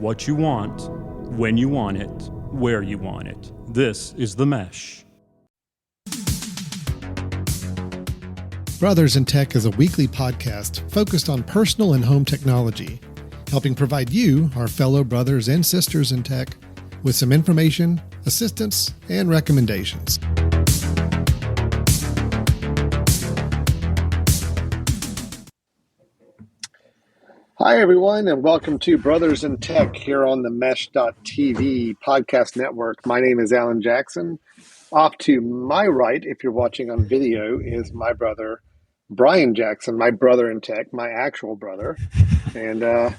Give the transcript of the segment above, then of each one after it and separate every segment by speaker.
Speaker 1: what you want, when you want it, where you want it. This is The Mesh.
Speaker 2: Brothers in Tech is a weekly podcast focused on personal and home technology, helping provide you, our fellow brothers and sisters in tech, with some information, assistance, and recommendations.
Speaker 3: Hi, everyone, and welcome to Brothers in Tech here on the Mesh.tv podcast network. My name is Alan Jackson. Off to my right, if you're watching on video, is my brother, Brian Jackson, my brother in tech, my actual brother. And I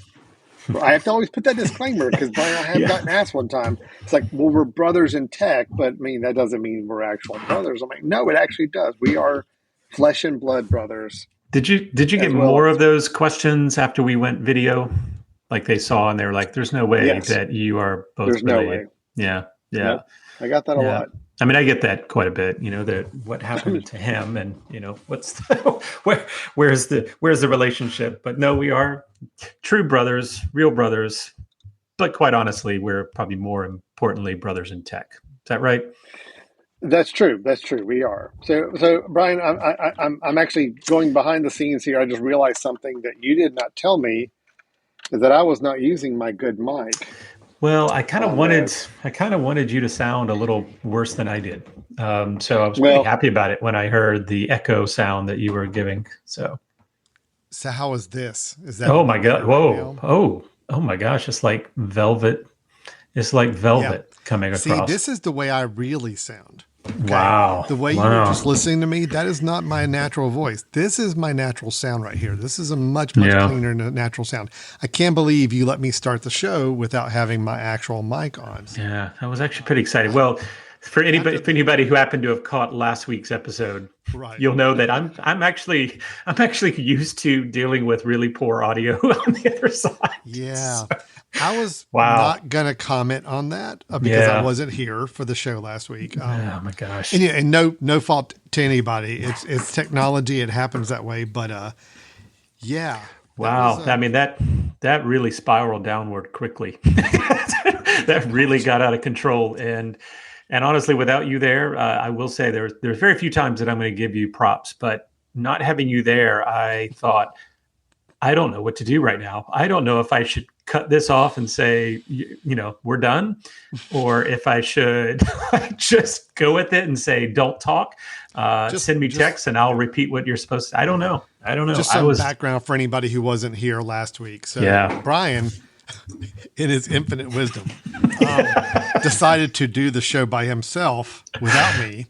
Speaker 3: have to always put that disclaimer because Brian, I have gotten asked one time. It's like, well, we're brothers in tech, but I mean, that doesn't mean we're actual brothers. I'm like, no, it actually does. We are flesh and blood brothers.
Speaker 4: Did you get more of those questions after we went video? Like they saw and they were like, there's no way that you are both
Speaker 3: There's
Speaker 4: related.
Speaker 3: No way.
Speaker 4: Yeah.
Speaker 3: Nope. I got that a lot.
Speaker 4: I mean, I get that quite a bit, that what happened to him and, what's where's the relationship? But no, we are true brothers, real brothers. But quite honestly, we're probably more importantly brothers in tech. Is that right?
Speaker 3: That's true. We are. So Brian, I'm actually going behind the scenes here. I just realized something that you did not tell me is that I was not using my good mic.
Speaker 4: Well, I kind of wanted you to sound a little worse than I did. So I was pretty happy about it when I heard the echo sound that you were giving. So
Speaker 2: how is this? Is that?
Speaker 4: Oh my God! Whoa! Oh my gosh! It's like velvet. It's like velvet coming across.
Speaker 2: See, this is the way I really sound. Okay?
Speaker 4: Wow.
Speaker 2: The way you were just listening to me, that is not my natural voice. This is my natural sound right here. This is a much cleaner natural sound. I can't believe you let me start the show without having my actual mic on.
Speaker 4: Yeah, I was actually pretty excited. Well, for anybody who happened to have caught last week's episode, you'll know that I'm actually used to dealing with really poor audio on the other side.
Speaker 2: Yeah. So, I was not going to comment on that because I wasn't here for the show last week.
Speaker 4: Oh my gosh.
Speaker 2: And no fault to anybody. It's technology. It happens that way. But yeah.
Speaker 4: Wow. I mean, that really spiraled downward quickly. That really got out of control. And honestly, without you there, I will say there's very few times that I'm going to give you props, but not having you there, I thought, I don't know what to do right now. I don't know if I should cut this off and say, we're done, or if I should just go with it and say, don't talk, send me texts and I'll repeat what you're supposed to. I don't know.
Speaker 2: Just some background for anybody who wasn't here last week. So Brian, in his infinite wisdom, decided to do the show by himself without me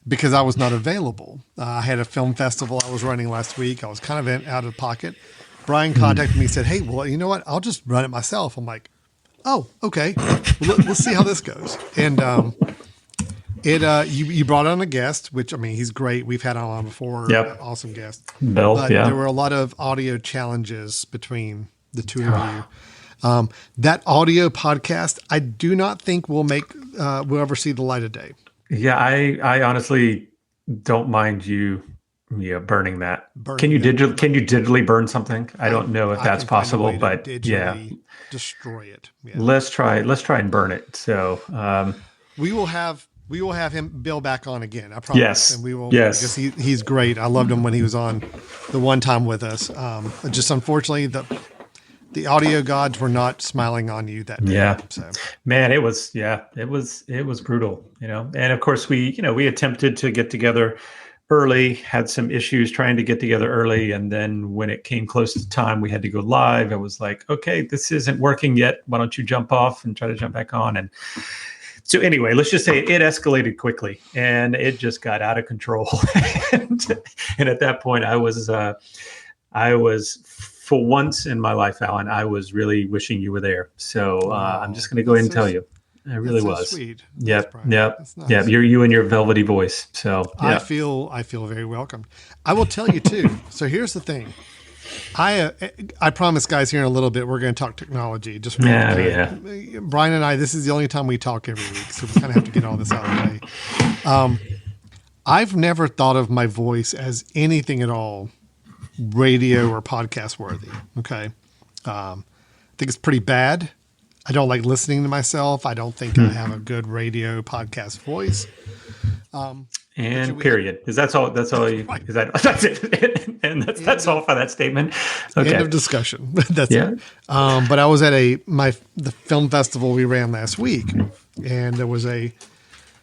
Speaker 2: because I was not available. I had a film festival I was running last week. I was kind of out of pocket. Brian contacted me and said, hey, well, you know what? I'll just run it myself. I'm like, oh, okay. Well, let's see how this goes. And you brought on a guest, which, I mean, he's great. We've had him on before.
Speaker 4: Yep.
Speaker 2: Awesome guest.
Speaker 4: Bill,
Speaker 2: but there were a lot of audio challenges between the two of you. That audio podcast, I do not think will ever see the light of day.
Speaker 4: Yeah, I honestly don't mind you burning that. Can you digitally burn something? I don't know if that's possible, but
Speaker 2: destroy it. Yeah.
Speaker 4: Let's try and burn it. So
Speaker 2: we will have Bill back on again. I promise.
Speaker 4: Yes.
Speaker 2: And we will. Yes. Because he's great. I loved him when he was on the one time with us. Just unfortunately the audio gods were not smiling on you that day.
Speaker 4: Yeah.
Speaker 2: So.
Speaker 4: Man, it was brutal, and of course we attempted to get together early, had some issues trying to get together early. And then when it came close to time, we had to go live. I was like, okay, this isn't working yet. Why don't you jump off and try to jump back on? And so anyway, let's just say it escalated quickly and it just got out of control. and at that point I was for once in my life, Alan, I was really wishing you were there. So I'm just going to go ahead and tell you. I really was.
Speaker 2: Sweet.
Speaker 4: Yep. Nice. Yep. You and your velvety voice. So
Speaker 2: I feel very welcomed. I will tell you too. So here's the thing. I promise, guys, here in a little bit we're going to talk technology. Just Brian and I. This is the only time we talk every week, so we kind of have to get all this out of the way. I've never thought of my voice as anything at all radio or podcast worthy. Okay. I think it's pretty bad. I don't like listening to myself. I don't think I have a good radio podcast voice.
Speaker 4: And period. Is that's all? That's all. You, right. Is that that's it? And that's all for that statement. Okay.
Speaker 2: End of discussion. That's it. But I was at the film festival we ran last week, and there was a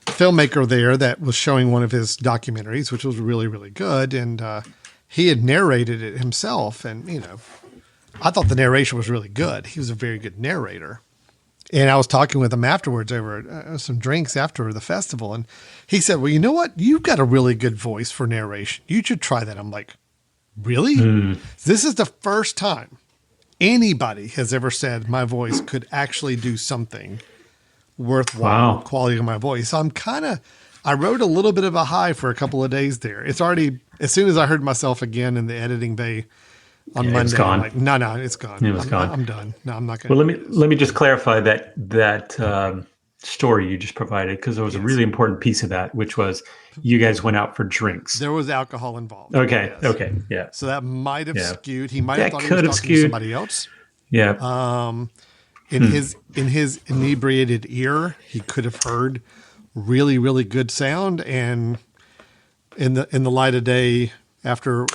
Speaker 2: filmmaker there that was showing one of his documentaries, which was really, really good. And he had narrated it himself. And, I thought the narration was really good. He was a very good narrator. And I was talking with him afterwards over some drinks after the festival. And he said, well, you know what? You've got a really good voice for narration. You should try that. I'm like, really? This is the first time anybody has ever said my voice could actually do something worthwhile quality of my voice. So I rode a little bit of a high for a couple of days there. It's already, as soon as I heard myself again in the editing bay on Monday,
Speaker 4: it's gone.
Speaker 2: I'm like, no, it's gone.
Speaker 4: It was gone.
Speaker 2: I'm done. No, I'm not going
Speaker 4: to. Well, let me just clarify that story you just provided, because there was a really important piece of that, which was you guys went out for drinks.
Speaker 2: There was alcohol involved.
Speaker 4: Okay.
Speaker 2: Yes.
Speaker 4: Okay. Yeah.
Speaker 2: So that might have skewed. He might have thought he was talking to somebody else.
Speaker 4: Yeah.
Speaker 2: In his inebriated ear, he could have heard really, really good sound, and in the light of day, after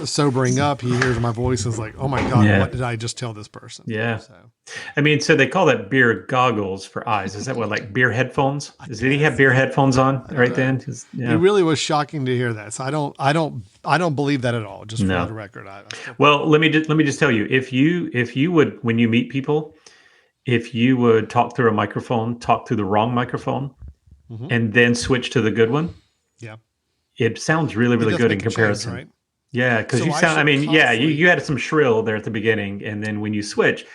Speaker 2: sobering up, he hears my voice and is like, "Oh my God, what did I just tell this person?"
Speaker 4: Yeah. So they call that beer goggles for eyes. Is that what, like beer headphones? Did he have beer headphones on right then?
Speaker 2: It really was shocking to hear that. So I don't believe that at all. Just for the record.
Speaker 4: Well, let me just tell you, if you would, when you meet people, if you would talk through a microphone, talk through the wrong microphone, and then switch to the good one. Yeah. It sounds really, really good in comparison. Change, right? Yeah, because you sound, you had some shrill there at the beginning, and then when you switch,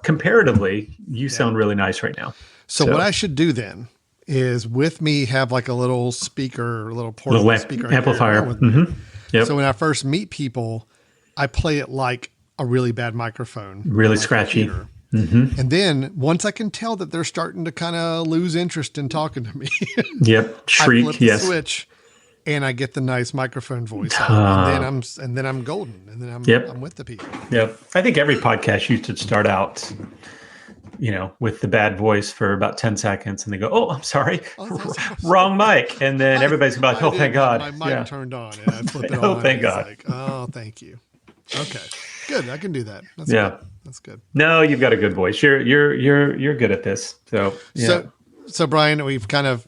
Speaker 4: comparatively, you sound really nice right now.
Speaker 2: So what I should do then is, with me, have like a little speaker, a little portable speaker
Speaker 4: amplifier.
Speaker 2: Yep. So when I first meet people, I play it like a really bad microphone.
Speaker 4: Really scratchy.
Speaker 2: And then once I can tell that they're starting to kind of lose interest in talking to me,
Speaker 4: shriek,
Speaker 2: I flip the switch, and I get the nice microphone voice, and then I'm golden, and then I'm with the people.
Speaker 4: Yep, I think every podcast used to start out, with the bad voice for about 10 seconds, and they go, "Oh, I'm sorry, wrong mic," and then everybody's like, "Oh, thank God,
Speaker 2: my mic turned on," and I flip it on.
Speaker 4: Oh, thank God.
Speaker 2: Like, oh, thank you. Okay, good. I can do that. That's good. That's good.
Speaker 4: No, you've got a good voice. You're good at this.
Speaker 2: So Brian, we've kind of.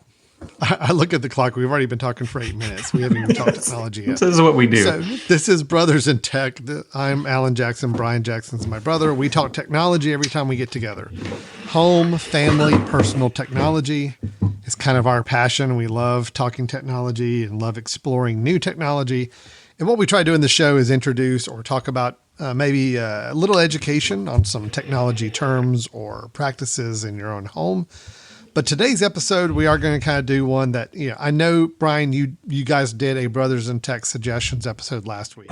Speaker 2: I look at the clock. We've already been talking for 8 minutes. We haven't even talked technology yet.
Speaker 4: This is what we do.
Speaker 2: So this is Brothers in Tech. I'm Alan Jackson. Brian Jackson's my brother. We talk technology every time we get together. Home, family, personal technology is kind of our passion. We love talking technology and love exploring new technology. And what we try to do in the show is introduce or talk about maybe a little education on some technology terms or practices in your own home. But today's episode, we are going to kind of do one that, I know, Brian, you guys did a Brothers in Tech suggestions episode last week.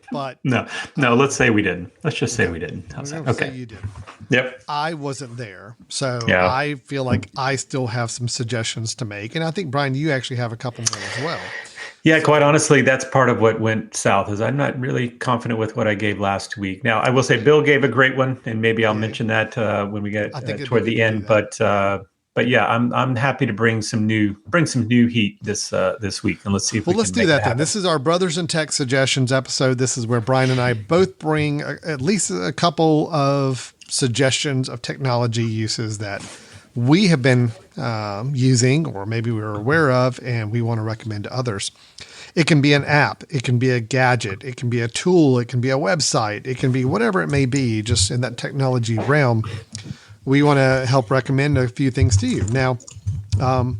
Speaker 2: But
Speaker 4: no, let's say we didn't. Let's just say we didn't.
Speaker 2: Okay. Say you did.
Speaker 4: Yep.
Speaker 2: I wasn't there. So I feel like I still have some suggestions to make. And I think, Brian, you actually have a couple more as well.
Speaker 4: Yeah, quite honestly, that's part of what went south, is I'm not really confident with what I gave last week. Now, I will say Bill gave a great one, and maybe I'll mention that when we get toward the end. But yeah, I'm happy to bring some new heat this week, and let's see if
Speaker 2: let's do that then. This is our Brothers in Tech suggestions episode. This is where Brian and I both bring at least a couple of suggestions of technology uses that we have been using, or maybe we were aware of, and we want to recommend to others. It can be an app, it can be a gadget, it can be a tool, it can be a website, it can be whatever it may be, just in that technology realm. We want to help recommend a few things to you. Now, Brian,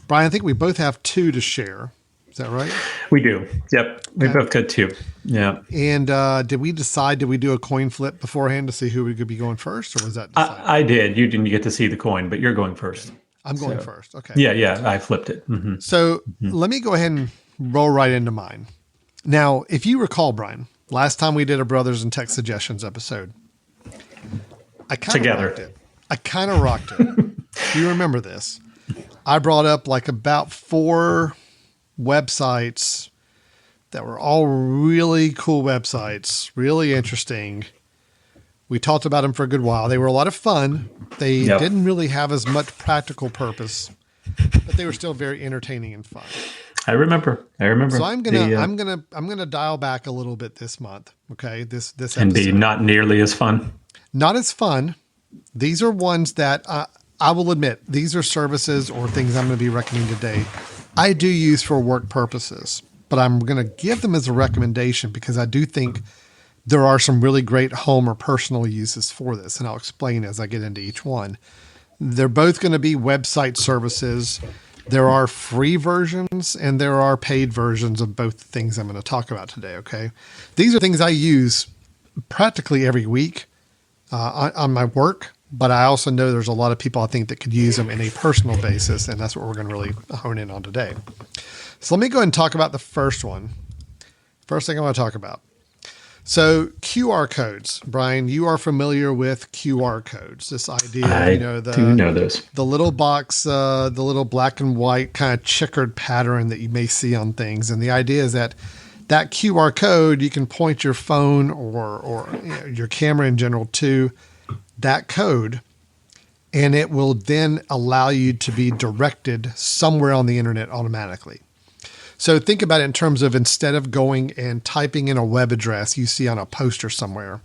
Speaker 2: I think we both have two to share. Is that right?
Speaker 4: We do. Yep. We both got two. Yeah.
Speaker 2: And did we do a coin flip beforehand to see who we could be going first, or was that decided?
Speaker 4: I did. You didn't get to see the coin, but you're going first.
Speaker 2: I'm going first. Okay.
Speaker 4: Yeah. I flipped it. Mm-hmm.
Speaker 2: So let me go ahead and roll right into mine. Now, if you recall, Brian, last time we did a Brothers in Tech Suggestions episode, I kind of rocked it. Do you remember this? I brought up like about 4 websites that were all really cool websites, really interesting, We talked about them for a good while. They were a lot of fun. They didn't really have as much practical purpose, but they were still very entertaining and fun.
Speaker 4: I remember. So
Speaker 2: I'm gonna dial back a little bit this month. Okay, this episode.
Speaker 4: And be not nearly as fun.
Speaker 2: Not as fun. These are ones that I will admit, these are services or things I'm going to be recommending today. I do use for work purposes, but I'm going to give them as a recommendation because I do think there are some really great home or personal uses for this, and I'll explain as I get into each one. They're both going to be website services. There are free versions and there are paid versions of both the things I'm going to talk about today, okay? These are things I use practically every week on my work, but I also know there's a lot of people I think that could use them in a personal basis, and that's what we're going to really hone in on today. So let me go ahead and talk about the first one. First thing I want to talk about. So QR codes, Brian, you are familiar with QR codes. This idea,
Speaker 4: I do know those.
Speaker 2: The little box, the little black and white kind of checkered pattern that you may see on things. And the idea is that QR code, you can point your phone or your camera in general to that code, and it will then allow you to be directed somewhere on the internet automatically. So think about it in terms of instead of going and typing in a web address you see on a poster somewhere,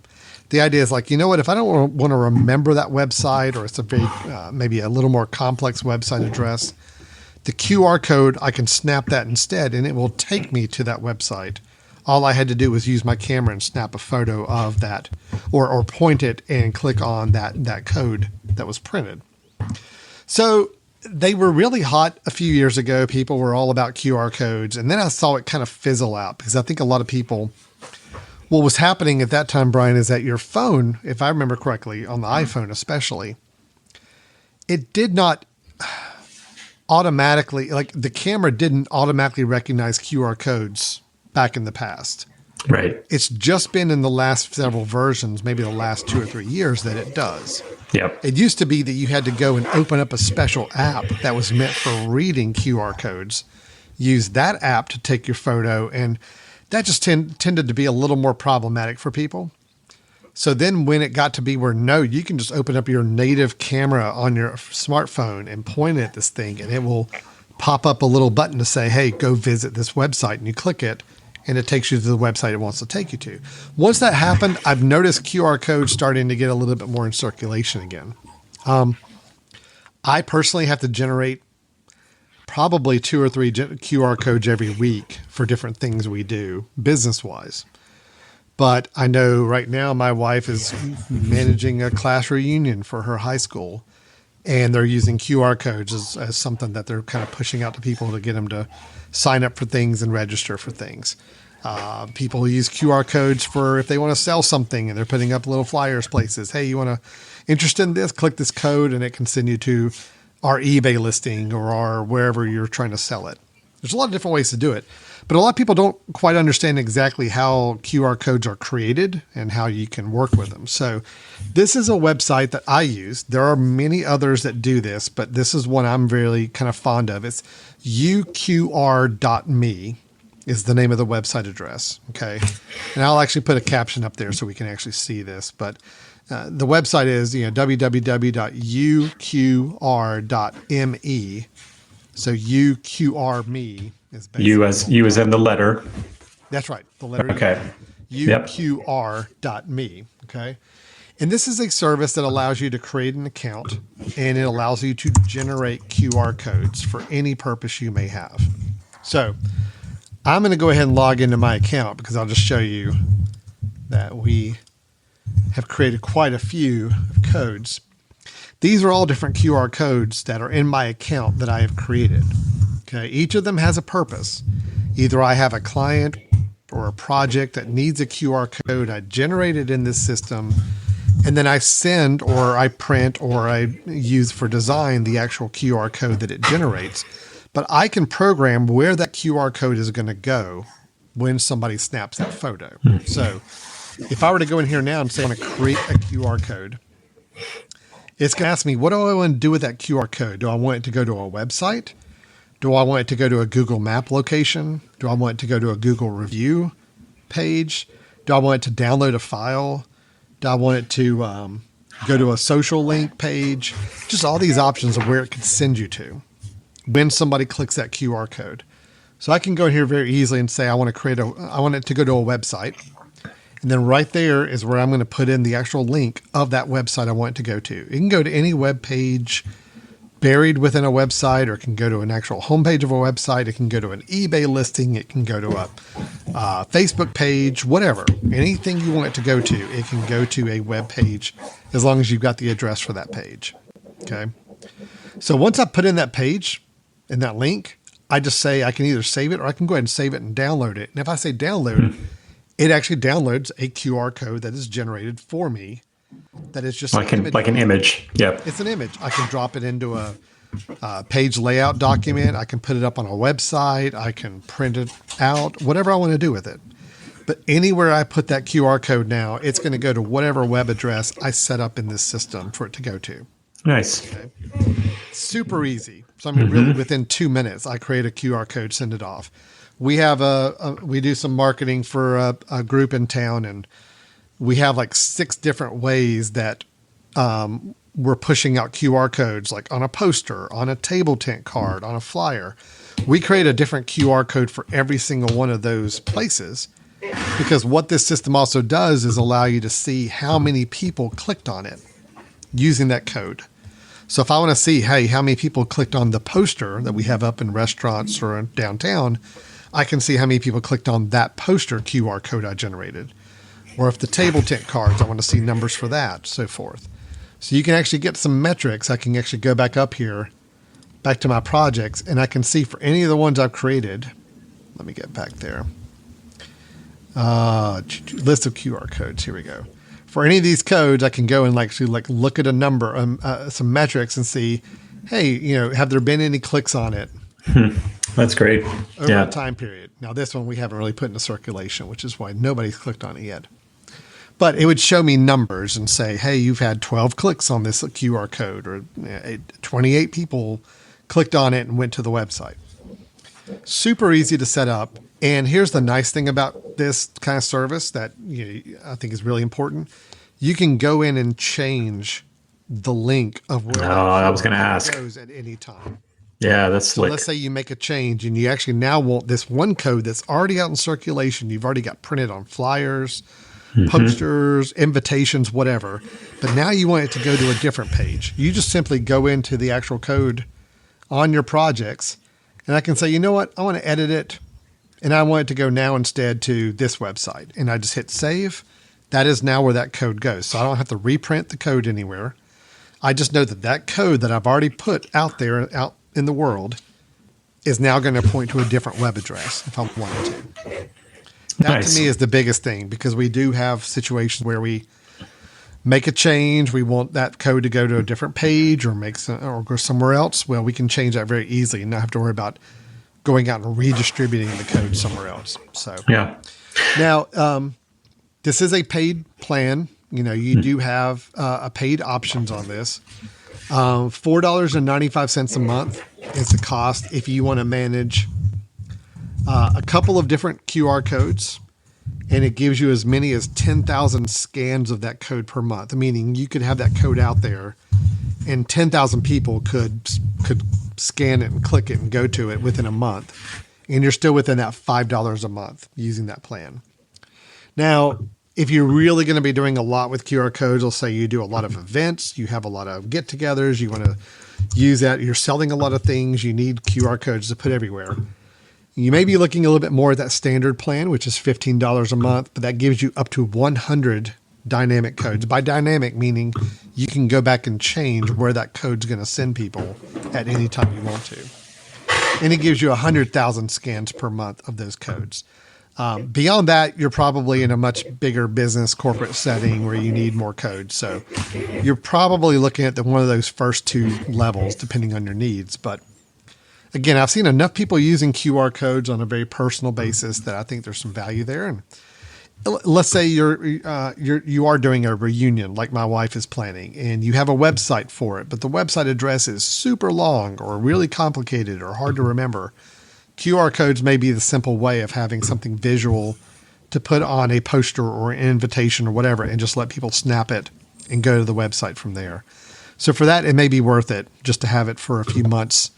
Speaker 2: the idea is like, you know what, if I don't want to remember that website, or it's a very, maybe a little more complex website address, the QR code, I can snap that instead and it will take me to that website. All I had to do was use my camera and snap a photo of that or point it and click on that code that was printed. So they were really hot a few years ago. People were all about QR codes. And then I saw it kind of fizzle out because I think a lot of people, what was happening at that time, Brian, is that your phone, if I remember correctly, on the iPhone especially, it did not automatically, like the camera didn't automatically recognize QR codes back in the past.
Speaker 4: Right.
Speaker 2: It's just been in the last several versions, maybe the last 2 or 3 years, that it does.
Speaker 4: Yep.
Speaker 2: It used to be that you had to go and open up a special app that was meant for reading QR codes, use that app to take your photo, and that just tended to be a little more problematic for people. So then when it got to be where, no, you can just open up your native camera on your smartphone and point at this thing, and it will pop up a little button to say, hey, go visit this website, and you click it, and it takes you to the website it wants to take you to. Once that happened, I've noticed QR codes starting to get a little bit more in circulation again. I personally have to generate probably 2 or 3 QR codes every week for different things we do business-wise. But I know right now my wife is managing a class reunion for her high school, and they're using QR codes as something that they're kind of pushing out to people to get them to sign up for things and register for things. People use QR codes for if they want to sell something and they're putting up little flyers places. Hey, you want to interested in this? Click this code and it can send you to our eBay listing or our wherever you're trying to sell it. There's a lot of different ways to do it, but a lot of people don't quite understand exactly how QR codes are created and how you can work with them. So this is a website that I use. There are many others that do this, but this is one I'm really kind of fond of. It's uqr.me is the name of the website address. Okay. And I'll actually put a caption up there so we can actually see this, but the website is, www.uqr.me. So uqr.me is basically
Speaker 4: you as in the letter.
Speaker 2: That's right. The letter.
Speaker 4: Okay.
Speaker 2: uqr.me. Okay. And this is a service that allows you to create an account, and it allows you to generate QR codes for any purpose you may have. So I'm going to go ahead and log into my account because I'll just show you that we have created quite a few codes. These are all different QR codes that are in my account that I have created. Okay. Each of them has a purpose. Either I have a client or a project that needs a QR code. I generate it in this system, and then I send or I print or I use for design the actual QR code that it generates. But I can program where that QR code is going to go when somebody snaps that photo. So if I were to go in here now and say I want to create a QR code, it's going to ask me, what do I want to do with that QR code? Do I want it to go to a website? Do I want it to go to a Google Map location? Do I want it to go to a Google review page? Do I want it to download a file? Do I want it to go to a social link page? Just all these options of where it could send you to when somebody clicks that QR code. So I can go in here very easily and say I want it to go to a website. And then right there is where I'm going to put in the actual link of that website I want it to go to. It can go to any web page buried within a website, or it can go to an actual homepage of a website. It can go to an eBay listing. It can go to a Facebook page, whatever. Anything you want it to go to, it can go to a web page as long as you've got the address for that page. Okay. So once I put in that page and that link, I just say I can either save it or I can go ahead and save it and download it. And if I say download, it actually downloads a QR code that is generated for me. That is just
Speaker 4: like an image. Yep.
Speaker 2: It's an image. I can drop it into a page layout document. I can put it up on a website. I can print it out, whatever I want to do with it. But anywhere I put that QR code now, it's going to go to whatever web address I set up in this system for it to go to.
Speaker 4: Nice.
Speaker 2: Okay. Super easy. So I mean, really within 2 minutes, I create a QR code, send it off. We have we do some marketing for a group in town, and we have like 6 different ways that we're pushing out QR codes, like on a poster, on a table tent card, on a flyer. We create a different QR code for every single one of those places, because what this system also does is allow you to see how many people clicked on it using that code. So if I want to see, hey, how many people clicked on the poster that we have up in restaurants or downtown, I can see how many people clicked on that poster QR code I generated. Or if the table tent cards, I want to see numbers for that, so forth. So you can actually get some metrics. I can actually go back up here, back to my projects, and I can see for any of the ones I've created. Let me get back there. List of QR codes. Here we go. For any of these codes, I can go and look at a number, some metrics, and see, hey, have there been any clicks on it?
Speaker 4: That's great.
Speaker 2: Over a time period. Now, this one we haven't really put into circulation, which is why nobody's clicked on it yet. But it would show me numbers and say, hey, you've had 12 clicks on this QR code, or 28 people clicked on it and went to the website. Super easy to set up. And here's the nice thing about this kind of service that I think is really important. You can go in and change the link of where
Speaker 4: I was going to ask.
Speaker 2: Goes at any time.
Speaker 4: Yeah, that's
Speaker 2: so
Speaker 4: slick.
Speaker 2: Let's say you make a change and you actually now want this one code that's already out in circulation. You've already got printed on flyers, posters, invitations, whatever. But now you want it to go to a different page. You just simply go into the actual code on your projects, and I can say, you know what? I want to edit it, and I want it to go now instead to this website. And I just hit save. That is now where that code goes. So I don't have to reprint the code anywhere. I just know that code that I've already put out there, out in the world, is now going to point to a different web address if I wanted to. That to me is the biggest thing, because we do have situations where we make a change. We want that code to go to a different page or go somewhere else. Well, we can change that very easily and not have to worry about going out and redistributing the code somewhere else. So
Speaker 4: yeah.
Speaker 2: Now, this is a paid plan. You do have a paid options on this. $4.95 a month is the cost if you want to manage a couple of different QR codes, and it gives you as many as 10,000 scans of that code per month. Meaning you could have that code out there, and 10,000 people could scan it and click it and go to it within a month, and you're still within that $5 a month using that plan. Now, if you're really going to be doing a lot with QR codes, let's say you do a lot of events, you have a lot of get-togethers, you want to use that, you're selling a lot of things, you need QR codes to put everywhere. You may be looking a little bit more at that standard plan, which is $15 a month, but that gives you up to 100 dynamic codes. By dynamic, meaning you can go back and change where that code's going to send people at any time you want to. And it gives you 100,000 scans per month of those codes. Beyond that, you're probably in a much bigger business corporate setting where you need more codes. So you're probably looking at one of those first 2 levels, depending on your needs. But again, I've seen enough people using QR codes on a very personal basis that I think there's some value there. And let's say you are doing a reunion like my wife is planning, and you have a website for it, but the website address is super long or really complicated or hard to remember. QR codes may be the simple way of having something visual to put on a poster or an invitation or whatever and just let people snap it and go to the website from there. So for that, it may be worth it just to have it for a few months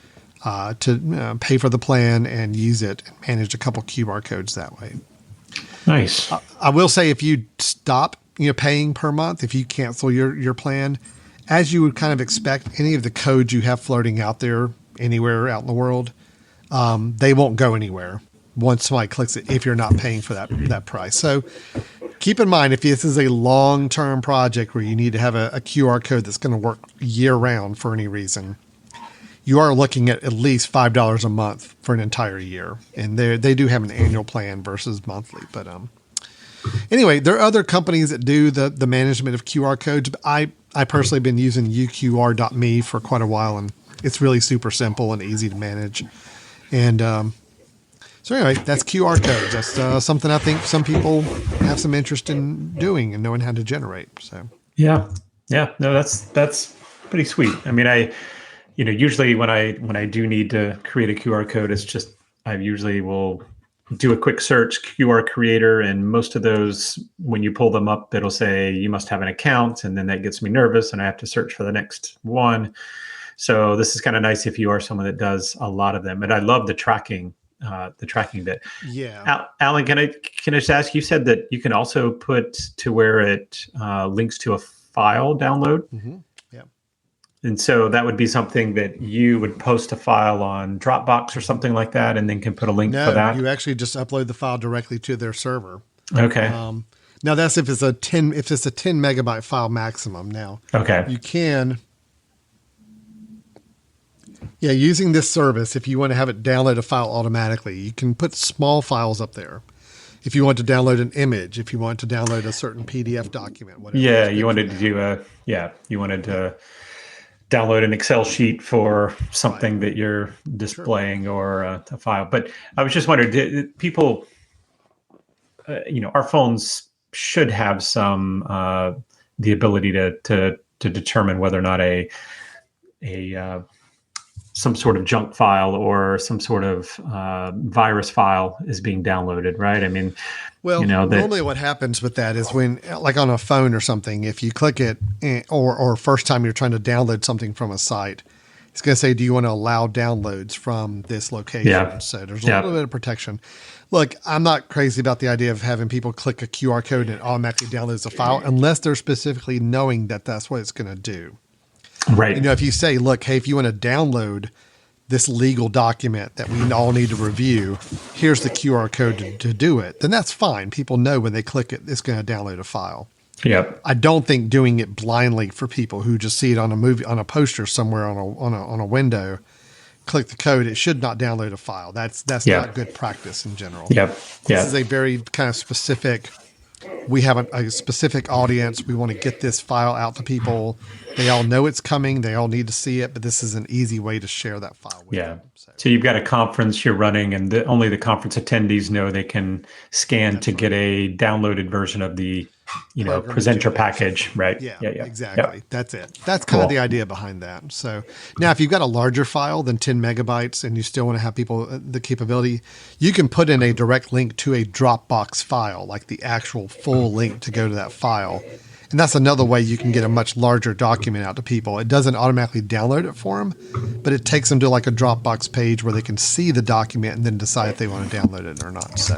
Speaker 2: to pay for the plan and use it and manage a couple QR codes that way.
Speaker 4: Nice.
Speaker 2: I will say if you stop paying per month, if you cancel your plan, as you would kind of expect, any of the codes you have floating out there anywhere out in the world, they won't go anywhere once somebody clicks it if you're not paying for that price. So keep in mind, if this is a long-term project where you need to have a QR code that's going to work year-round for any reason, you are looking at least $5 a month for an entire year. And they do have an annual plan versus monthly. But anyway, there are other companies that do the management of QR codes. But I personally have been using uqr.me for quite a while, and it's really super simple and easy to manage. And so anyway, that's QR codes. That's something I think some people have some interest in doing and knowing how to generate. So
Speaker 4: yeah, no, that's pretty sweet. I mean, usually when I do need to create a QR code, it's just I usually will do a quick search, QR creator, and most of those, when you pull them up, it'll say you must have an account, and then that gets me nervous, and I have to search for the next one. So this is kind of nice if you are someone that does a lot of them. And I love the tracking bit.
Speaker 2: Yeah.
Speaker 4: Alan, can I just ask, you said that you can also put to where it links to a file download.
Speaker 2: Mm-hmm. Yeah.
Speaker 4: And so that would be something that you would post a file on Dropbox or something like that, and then can put a link for that.
Speaker 2: You actually just upload the file directly to their server.
Speaker 4: Okay.
Speaker 2: Now that's if it's a 10 megabyte file maximum. Now,
Speaker 4: okay,
Speaker 2: you can. Yeah, using this service, if you want to have it download a file automatically, you can put small files up there. If you want to download an image, if you want to download a certain PDF document, whatever.
Speaker 4: Yeah, you wanted to download an Excel sheet for something that you're displaying, or a file. But I was just wondering, did people, our phones should have some the ability to determine whether or not a some sort of junk file or some sort of virus file is being downloaded, right? I mean,
Speaker 2: normally what happens with that is when, like on a phone or something, if you click it or first time you're trying to download something from a site, it's going to say, do you want to allow downloads from this location? Yeah. So there's a little bit of protection. Look, I'm not crazy about the idea of having people click a QR code and it automatically downloads a file unless they're specifically knowing that that's what it's going to do.
Speaker 4: Right.
Speaker 2: If you say, look, hey, if you want to download this legal document that we all need to review, here's the QR code to do it, then that's fine. People know when they click it, it's going to download a file.
Speaker 4: Yep.
Speaker 2: I don't think doing it blindly for people who just see it on a poster somewhere on a window, click the code, it should not download a file. That's not good practice in general.
Speaker 4: Yep.
Speaker 2: This is a very kind of specific. We have a specific audience. We want to get this file out to people. They all know it's coming. They all need to see it, but this is an easy way to share that file with them.
Speaker 4: So you've got a conference you're running, and only the conference attendees know they can scan to get a downloaded version of the presenter package, right?
Speaker 2: Yeah, exactly. Yep. That's it. That's kind of the idea behind that. So now if you've got a larger file than 10 megabytes and you still want to have people the capability, you can put in a direct link to a Dropbox file, like the actual full link to go to that file. And that's another way you can get a much larger document out to people. It doesn't automatically download it for them, but it takes them to like a Dropbox page where they can see the document and then decide if they want to download it or not. So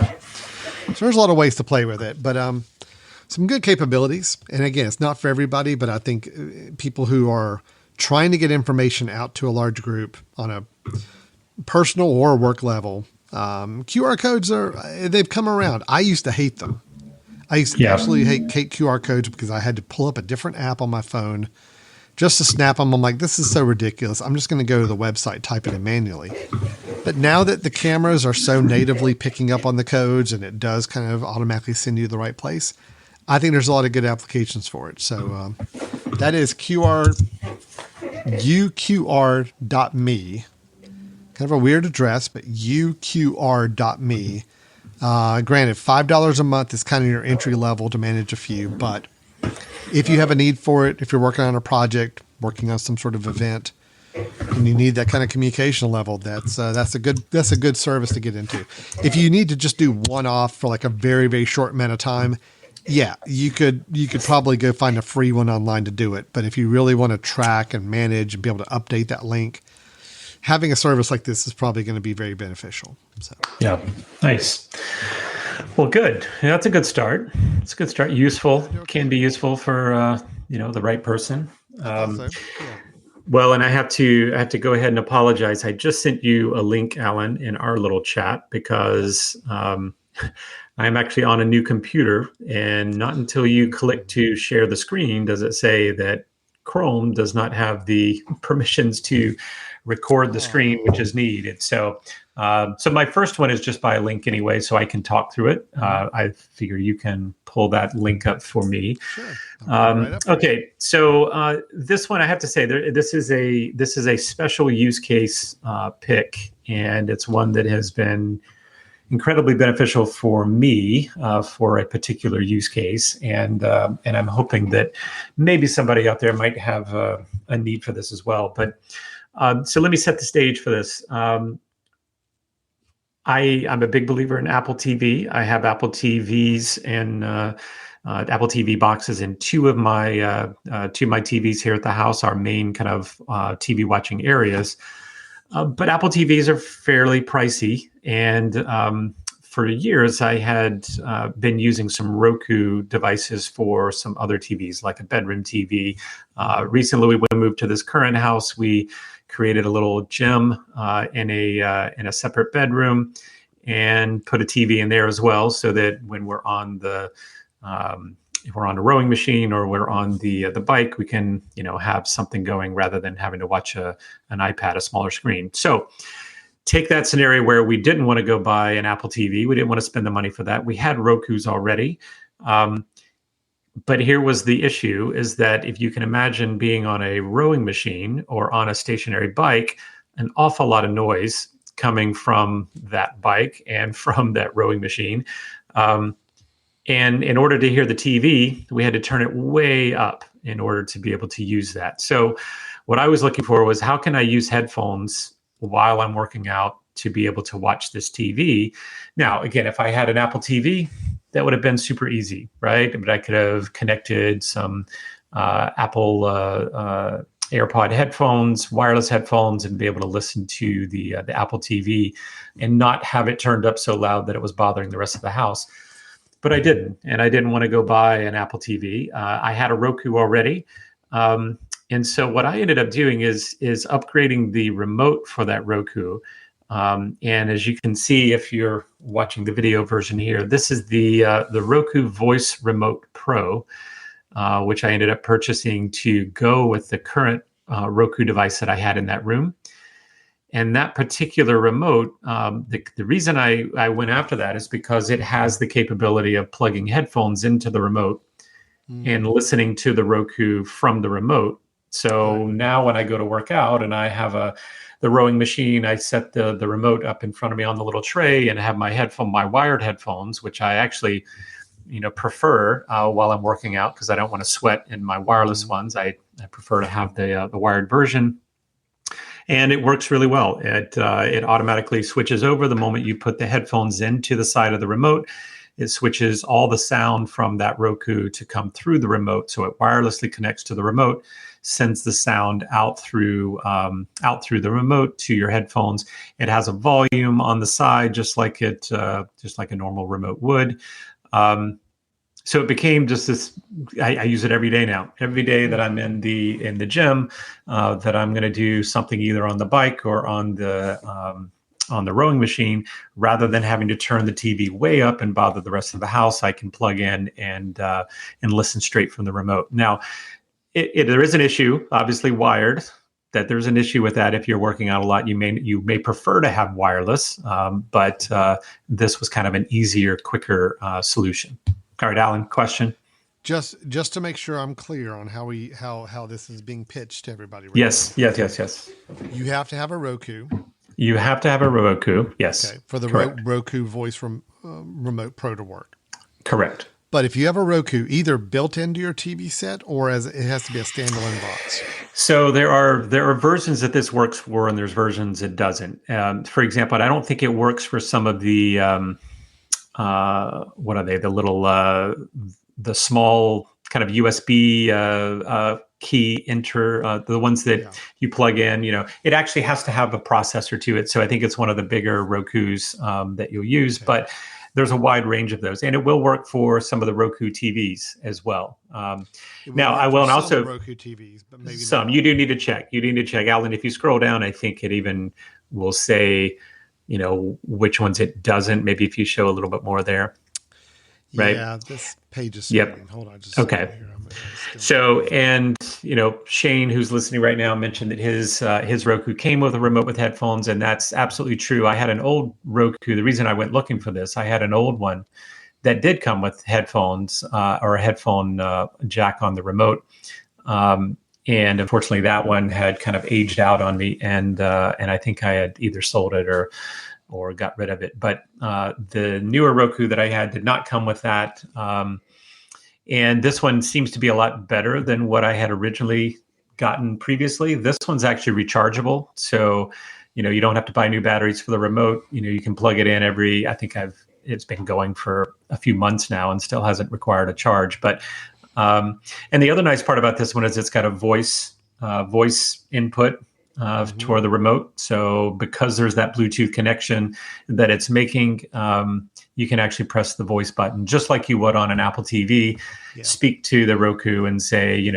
Speaker 2: there's a lot of ways to play with it, but some good capabilities. And again, it's not for everybody, but I think people who are trying to get information out to a large group on a personal or work level, QR codes they've come around. I used to hate them. I used to absolutely hate QR codes because I had to pull up a different app on my phone just to snap them. I'm like, this is so ridiculous. I'm just going to go to the website, type it in manually. But now that the cameras are so natively picking up on the codes and it does kind of automatically send you to the right place, I think there's a lot of good applications for it. So that is uqr.me. Kind of a weird address, but uqr.me. Granted, $5 a month is kind of your entry level to manage a few, but if you have a need for it, if you're working on a project, working on some sort of event, and you need that kind of communication level, that's a good service to get into. If you need to just do one off for like a very, very short amount of time, yeah, you could probably go find a free one online to do it. But if you really want to track and manage and be able to update that link, having a service like this is probably going to be very beneficial. So
Speaker 4: yeah, nice. Well, good. Yeah, that's a good start. It's a good start. Useful, can be useful for the right person. Well, and I have to go ahead and apologize. I just sent you a link, Alan, in our little chat because I'm actually on a new computer, and not until you click to share the screen does it say that Chrome does not have the permissions to record the screen, which is needed. So my first one is just by a link anyway, so I can talk through it. I figure you can pull that link up for me.
Speaker 2: Sure.
Speaker 4: Okay, so this one I have to say, this is a special use case pick, and it's one that has been incredibly beneficial for me for a particular use case, and I'm hoping that maybe somebody out there might have a need for this as well. But so let me set the stage for this. I'm a big believer in Apple TV. I have Apple TVs and Apple TV boxes in two of my TVs here at the house, our main kind of TV watching areas. But Apple TVs are fairly pricey, and for years I had been using some Roku devices for some other TVs, like a bedroom TV. Recently, when we moved to this current house, we created a little gym in a separate bedroom, and put a TV in there as well, so that when we're on the if we're on a rowing machine or we're on the bike, we can have something going rather than having to watch an iPad, a smaller screen. So take that scenario where we didn't want to go buy an Apple TV. We didn't want to spend the money for that. We had Rokus already. But here was the issue, is that if you can imagine being on a rowing machine or on a stationary bike, an awful lot of noise coming from that bike and from that rowing machine. And in order to hear the TV, we had to turn it way up in order to be able to use that. So what I was looking for was, how can I use headphones while I'm working out to be able to watch this TV? Now, again, if I had an Apple TV, that would have been super easy, right? But I could have connected some Apple AirPod headphones, wireless headphones, and be able to listen to the Apple TV and not have it turned up so loud that it was bothering the rest of the house. But I didn't, and I didn't want to go buy an Apple TV. I had a Roku already. And so what I ended up doing is upgrading the remote for that Roku. And as you can see, if you're watching the video version here, this is the Roku Voice Remote Pro, which I ended up purchasing to go with the current Roku device that I had in that room. And that particular remote, the reason I went after that is because it has the capability of plugging headphones into the remote and listening to the Roku from the remote. So now when I go to work out and I have the rowing machine, I set the remote up in front of me on the little tray and have my wired headphones, which I actually prefer while I'm working out, because I don't want to sweat in my wireless ones. I prefer to have the wired version. And it works really well. It automatically switches over the moment you put the headphones into the side of the remote. It switches all the sound from that Roku to come through the remote. So it wirelessly connects to the remote, sends the sound out through the remote to your headphones. It has a volume on the side, just like a normal remote would. So it became just this. I use it every day now. Every day that I'm in the gym, that I'm going to do something either on the bike or on the rowing machine, rather than having to turn the TV way up and bother the rest of the house, I can plug in and listen straight from the remote. Now, there is an issue, obviously wired. That there's an issue with that. If you're working out a lot, you may prefer to have wireless, but this was kind of an easier, quicker solution. All right, Alan, question?
Speaker 2: Just to make sure I'm clear on how this is being pitched to everybody. Right
Speaker 4: Yes.
Speaker 2: You have to have a Roku.
Speaker 4: You have to have a Roku, yes.
Speaker 2: Okay, for the Roku Voice Remote Pro to work.
Speaker 4: Correct.
Speaker 2: But if you have a Roku, either built into your TV set or as it has to be a standalone box.
Speaker 4: So there are versions that this works for, and there's versions it doesn't. For example, I don't think it works for some of the what are they? The little the small kind of USB key the ones that you plug in. It actually has to have a processor to it. So I think it's one of the bigger Rokus that you'll use, but there's a wide range of those, and it will work for some of the Roku TVs as well. Now, I will, and also
Speaker 2: Roku TVs, but maybe
Speaker 4: some.
Speaker 2: Not.
Speaker 4: You do need to check. Alan. If you scroll down, I think it even will say, which ones it doesn't. Maybe if you show a little bit more there, right?
Speaker 2: Yeah, this page is.
Speaker 4: Yep.
Speaker 2: Hold on. Just
Speaker 4: okay. So, and Shane, who's listening right now, mentioned that his Roku came with a remote with headphones, and that's absolutely true. I had an old Roku. The reason I went looking for this, I had an old one that did come with headphones or a headphone jack on the remote, and unfortunately, that one had kind of aged out on me, and I think I had either sold it or got rid of it. But the newer Roku that I had did not come with that. And this one seems to be a lot better than what I had originally gotten previously. This one's actually rechargeable. So, you don't have to buy new batteries for the remote. You can plug it in it's been going for a few months now and still hasn't required a charge. But, and the other nice part about this one is it's got a voice input toward the remote. So because there's that Bluetooth connection that it's making, you can actually press the voice button just like you would on an Apple TV, speak to the Roku and say,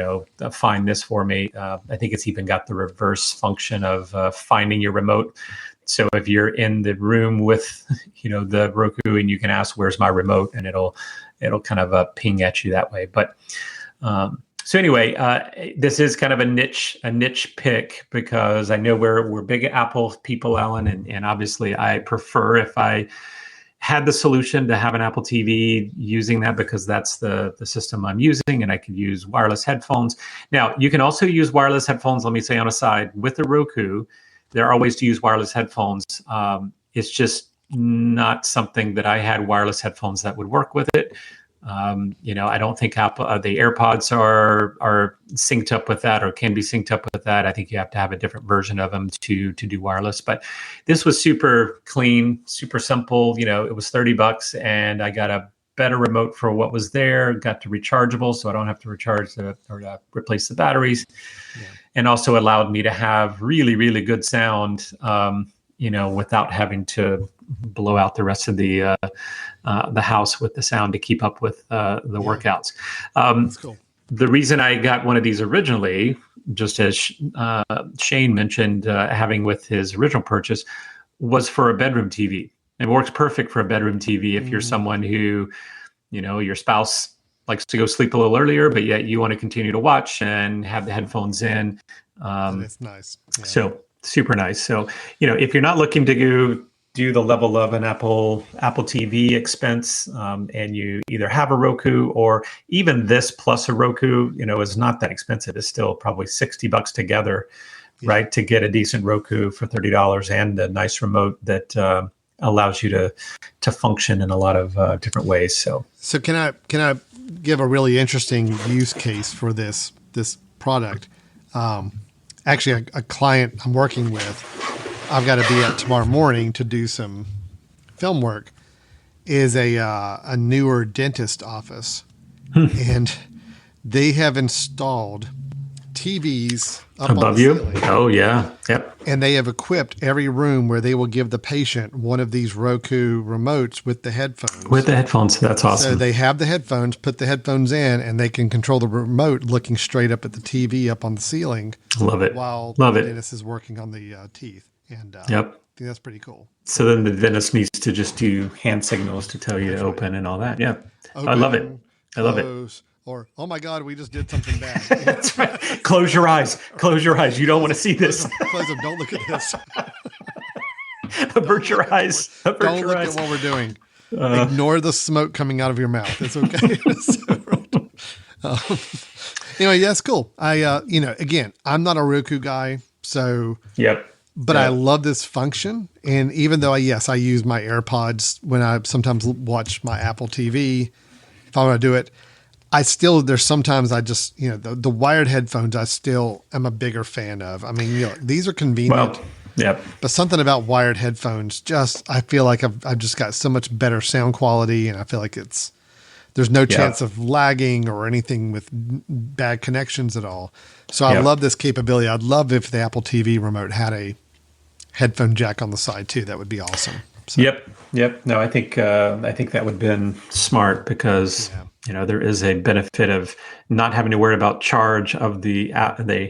Speaker 4: find this for me. I think it's even got the reverse function of finding your remote. So if you're in the room with, the Roku and you can ask, where's my remote? And it'll kind of ping at you that way. But, so anyway, this is kind of a niche pick because I know we're big Apple people, Alan, and obviously I prefer if I had the solution to have an Apple TV using that because that's the system I'm using and I could use wireless headphones. Now, you can also use wireless headphones, let me say on a side, with the Roku. There are ways to use wireless headphones. It's just not something that I had wireless headphones that would work with it. I don't think Apple, the AirPods are synced up with that or can be synced up with that. I think you have to have a different version of them to do wireless. But this was super clean, super simple. It was $30 and I got a better remote for what was there. Got to rechargeable, so I don't have to replace the batteries, and also allowed me to have really, really good sound. Without having to blow out the rest of the house with the sound to keep up with the workouts.
Speaker 2: That's cool.
Speaker 4: The reason I got one of these originally, just as Shane mentioned, having with his original purchase, was for a bedroom TV. It works perfect for a bedroom TV if you're someone who, your spouse likes to go sleep a little earlier, but yet you want to continue to watch and have the headphones in.
Speaker 2: That's nice. Yeah.
Speaker 4: So super nice. So, if you're not looking to do the level of an Apple TV expense, and you either have a Roku or even this plus a Roku, is not that expensive. It's still probably $60 together, right? To get a decent Roku for $30 and a nice remote that allows you to function in a lot of different ways. So
Speaker 2: can I give a really interesting use case for this product? Actually, a client I'm working with, I've got to be at tomorrow morning to do some film work, is a newer dentist office. And they have installed TVs up
Speaker 4: above
Speaker 2: on the
Speaker 4: you.
Speaker 2: ceiling.
Speaker 4: Oh, yeah. Yep.
Speaker 2: And they have equipped every room where they will give the patient one of these Roku remotes with the headphones.
Speaker 4: With the headphones. That's awesome.
Speaker 2: So they have the headphones, put the headphones in, and they can control the remote looking straight up at the TV up on the ceiling.
Speaker 4: Love it.
Speaker 2: While
Speaker 4: Love
Speaker 2: the
Speaker 4: it.
Speaker 2: dentist is working on the teeth. And
Speaker 4: yep.
Speaker 2: I think that's pretty cool.
Speaker 4: So then the dentist needs to just do hand signals to tell you to open and all that. Yeah.
Speaker 2: Open,
Speaker 4: I love it. I love it.
Speaker 3: Or, oh my God, we just did something bad.
Speaker 4: That's right. Close your eyes. Close your eyes. You don't want to see this.
Speaker 3: Close them. Don't look at this.
Speaker 4: Avert your eyes.
Speaker 3: Don't look at what we're doing. Ignore the smoke coming out of your mouth. It's okay. Anyway, that's cool. Again, I'm not a Roku guy, so But I love this function. And even though I use my AirPods when I sometimes watch my Apple TV,
Speaker 2: if I want to do it, there's sometimes I just, the wired headphones, I still am a bigger fan of. I mean, these are convenient.
Speaker 4: Well, yep.
Speaker 2: But something about wired headphones, I feel like I've just got so much better sound quality, and I feel like there's no chance of lagging or anything with bad connections at all. So I love this capability. I'd love if the Apple TV remote had a headphone jack on the side too. That would be awesome. So.
Speaker 4: Yep. No, I think that would have been smart because there is a benefit of not having to worry about charge of the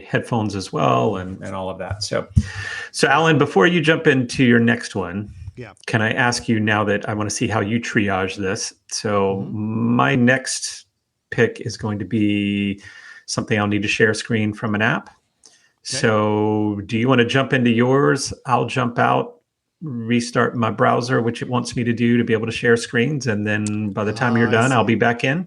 Speaker 4: headphones as well, and all of that. So Alan, before you jump into your next one, can I ask you now that I want to see how you triage this? So my next pick is going to be something I'll need to share screen from an app. Okay. So do you want to jump into yours? I'll jump out, restart my browser, which it wants me to do to be able to share screens. And then by the time you're done, I'll be back in.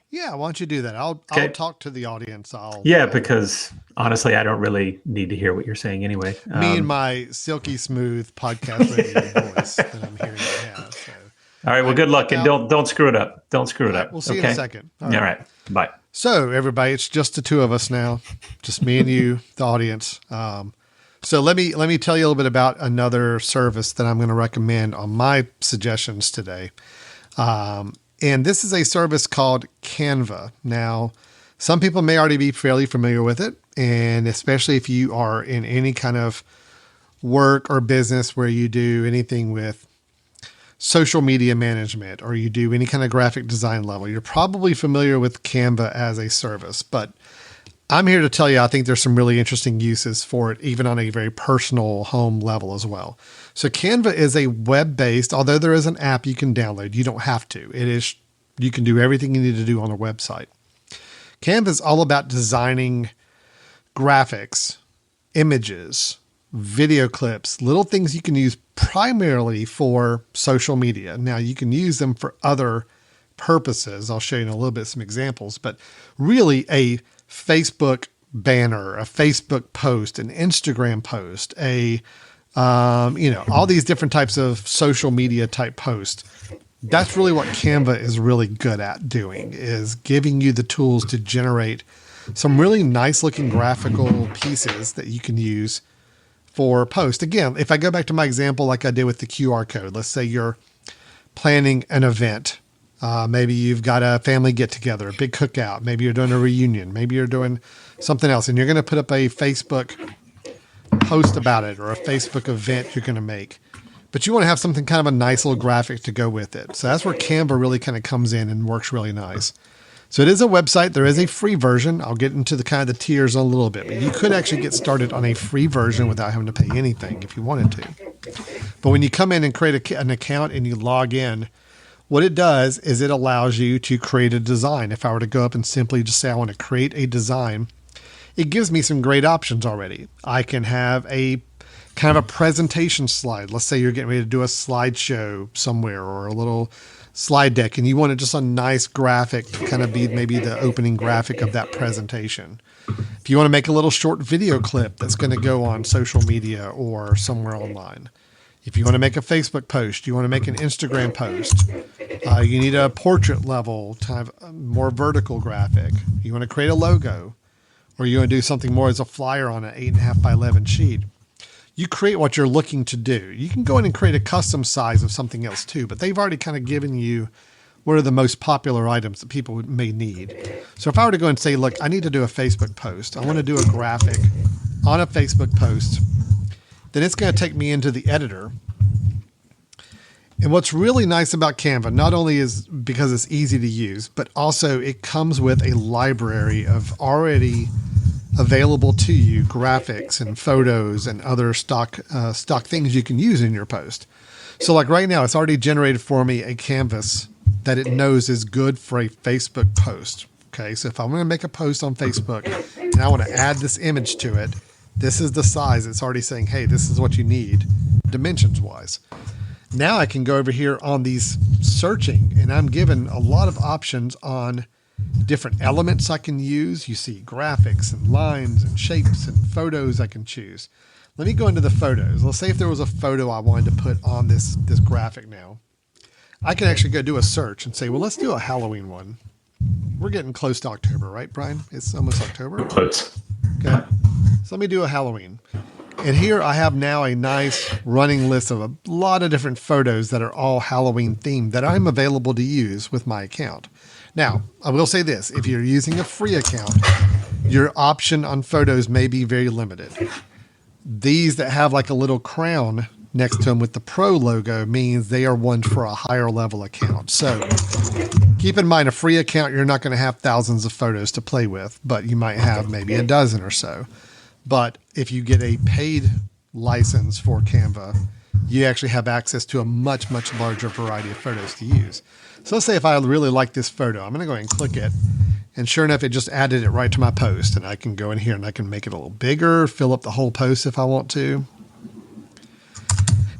Speaker 4: Yeah.
Speaker 2: Why don't you do that? I'll talk to the audience.
Speaker 4: Because honestly, I don't really need to hear what you're saying anyway.
Speaker 2: Me and my silky smooth podcast radio voice that I'm hearing right now. So.
Speaker 4: All right. Well, good luck, and don't screw it up. Don't screw it up.
Speaker 2: We'll see you in a second.
Speaker 4: All right. Bye.
Speaker 2: So everybody, it's just the two of us now, just me and you, the audience. So let me tell you a little bit about another service that I'm going to recommend on my suggestions today. And this is a service called Canva. Now, some people may already be fairly familiar with it, and especially if you are in any kind of work or business where you do anything with social media management or you do any kind of graphic design level, you're probably familiar with Canva as a service. But I'm here to tell you, I think there's some really interesting uses for it, even on a very personal home level as well. So Canva is a web-based, although there is an app you can download, you don't have to. You can do everything you need to do on a website. Canva is all about designing graphics, images, video clips, little things you can use primarily for social media. Now you can use them for other purposes. I'll show you in a little bit some examples, but really a Facebook banner, a Facebook post, an Instagram post, all these different types of social media type posts. That's really what Canva is really good at doing, is giving you the tools to generate some really nice looking graphical pieces that you can use for post. Again, if I go back to my example, like I did with the QR code, let's say you're planning an event. Maybe you've got a family get together, a big cookout. Maybe you're doing a reunion. Maybe you're doing something else, and you're going to put up a Facebook post about it or a Facebook event you're going to make. But you want to have something kind of a nice little graphic to go with it. So that's where Canva really kind of comes in and works really nice. So it is a website. There is a free version. I'll get into the kind of the tiers in a little bit, but you could actually get started on a free version without having to pay anything if you wanted to. But when you come in and create an account and you log in, what it does is it allows you to create a design. If I were to go up and simply just say I want to create a design, it gives me some great options already. I can have a kind of a presentation slide. Let's say you're getting ready to do a slideshow somewhere or a little slide deck, and you want just a nice graphic to kind of be maybe the opening graphic of that presentation. If you want to make a little short video clip that's going to go on social media or somewhere online. If you want to make a Facebook post, you want to make an Instagram post, you need a portrait level, kind of more vertical graphic. You want to create a logo, or you want to do something more as a flyer on an 8.5 by 11 sheet. You create what you're looking to do. You can go in and create a custom size of something else too, but they've already kind of given you what are the most popular items that people may need. So if I were to go and say, look, I need to do a Facebook post. I want to do a graphic on a Facebook post. Then it's going to take me into the editor. And what's really nice about Canva, not only is because it's easy to use, but also it comes with a library of already available to you graphics and photos and other stock things you can use in your post. So like right now, it's already generated for me a canvas that it knows is good for a Facebook post. Okay, so if I'm going to make a post on Facebook and I want to add this image to it, this is the size. It's already saying, hey, this is what you need dimensions wise. Now I can go over here on these searching, and I'm given a lot of options on different elements I can use. You see graphics and lines and shapes and photos I can choose. Let me go into the photos. Let's say if there was a photo I wanted to put on this graphic now. I can actually go do a search and say, well, let's do a Halloween one. We're getting close to October, right, Brian? It's almost October.
Speaker 4: We're close.
Speaker 2: Okay. So let me do a Halloween. And here I have now a nice running list of a lot of different photos that are all Halloween themed that I'm available to use with my account. Now, I will say this. If you're using a free account, your option on photos may be very limited. These that have like a little crown next to them with the Pro logo means they are ones for a higher level account. So keep in mind, a free account, you're not going to have thousands of photos to play with, but you might have maybe a dozen or so. But if you get a paid license for Canva, you actually have access to a much, much larger variety of photos to use. So let's say if I really like this photo, I'm going to go ahead and click it. And sure enough, it just added it right to my post. And I can go in here and I can make it a little bigger, fill up the whole post if I want to.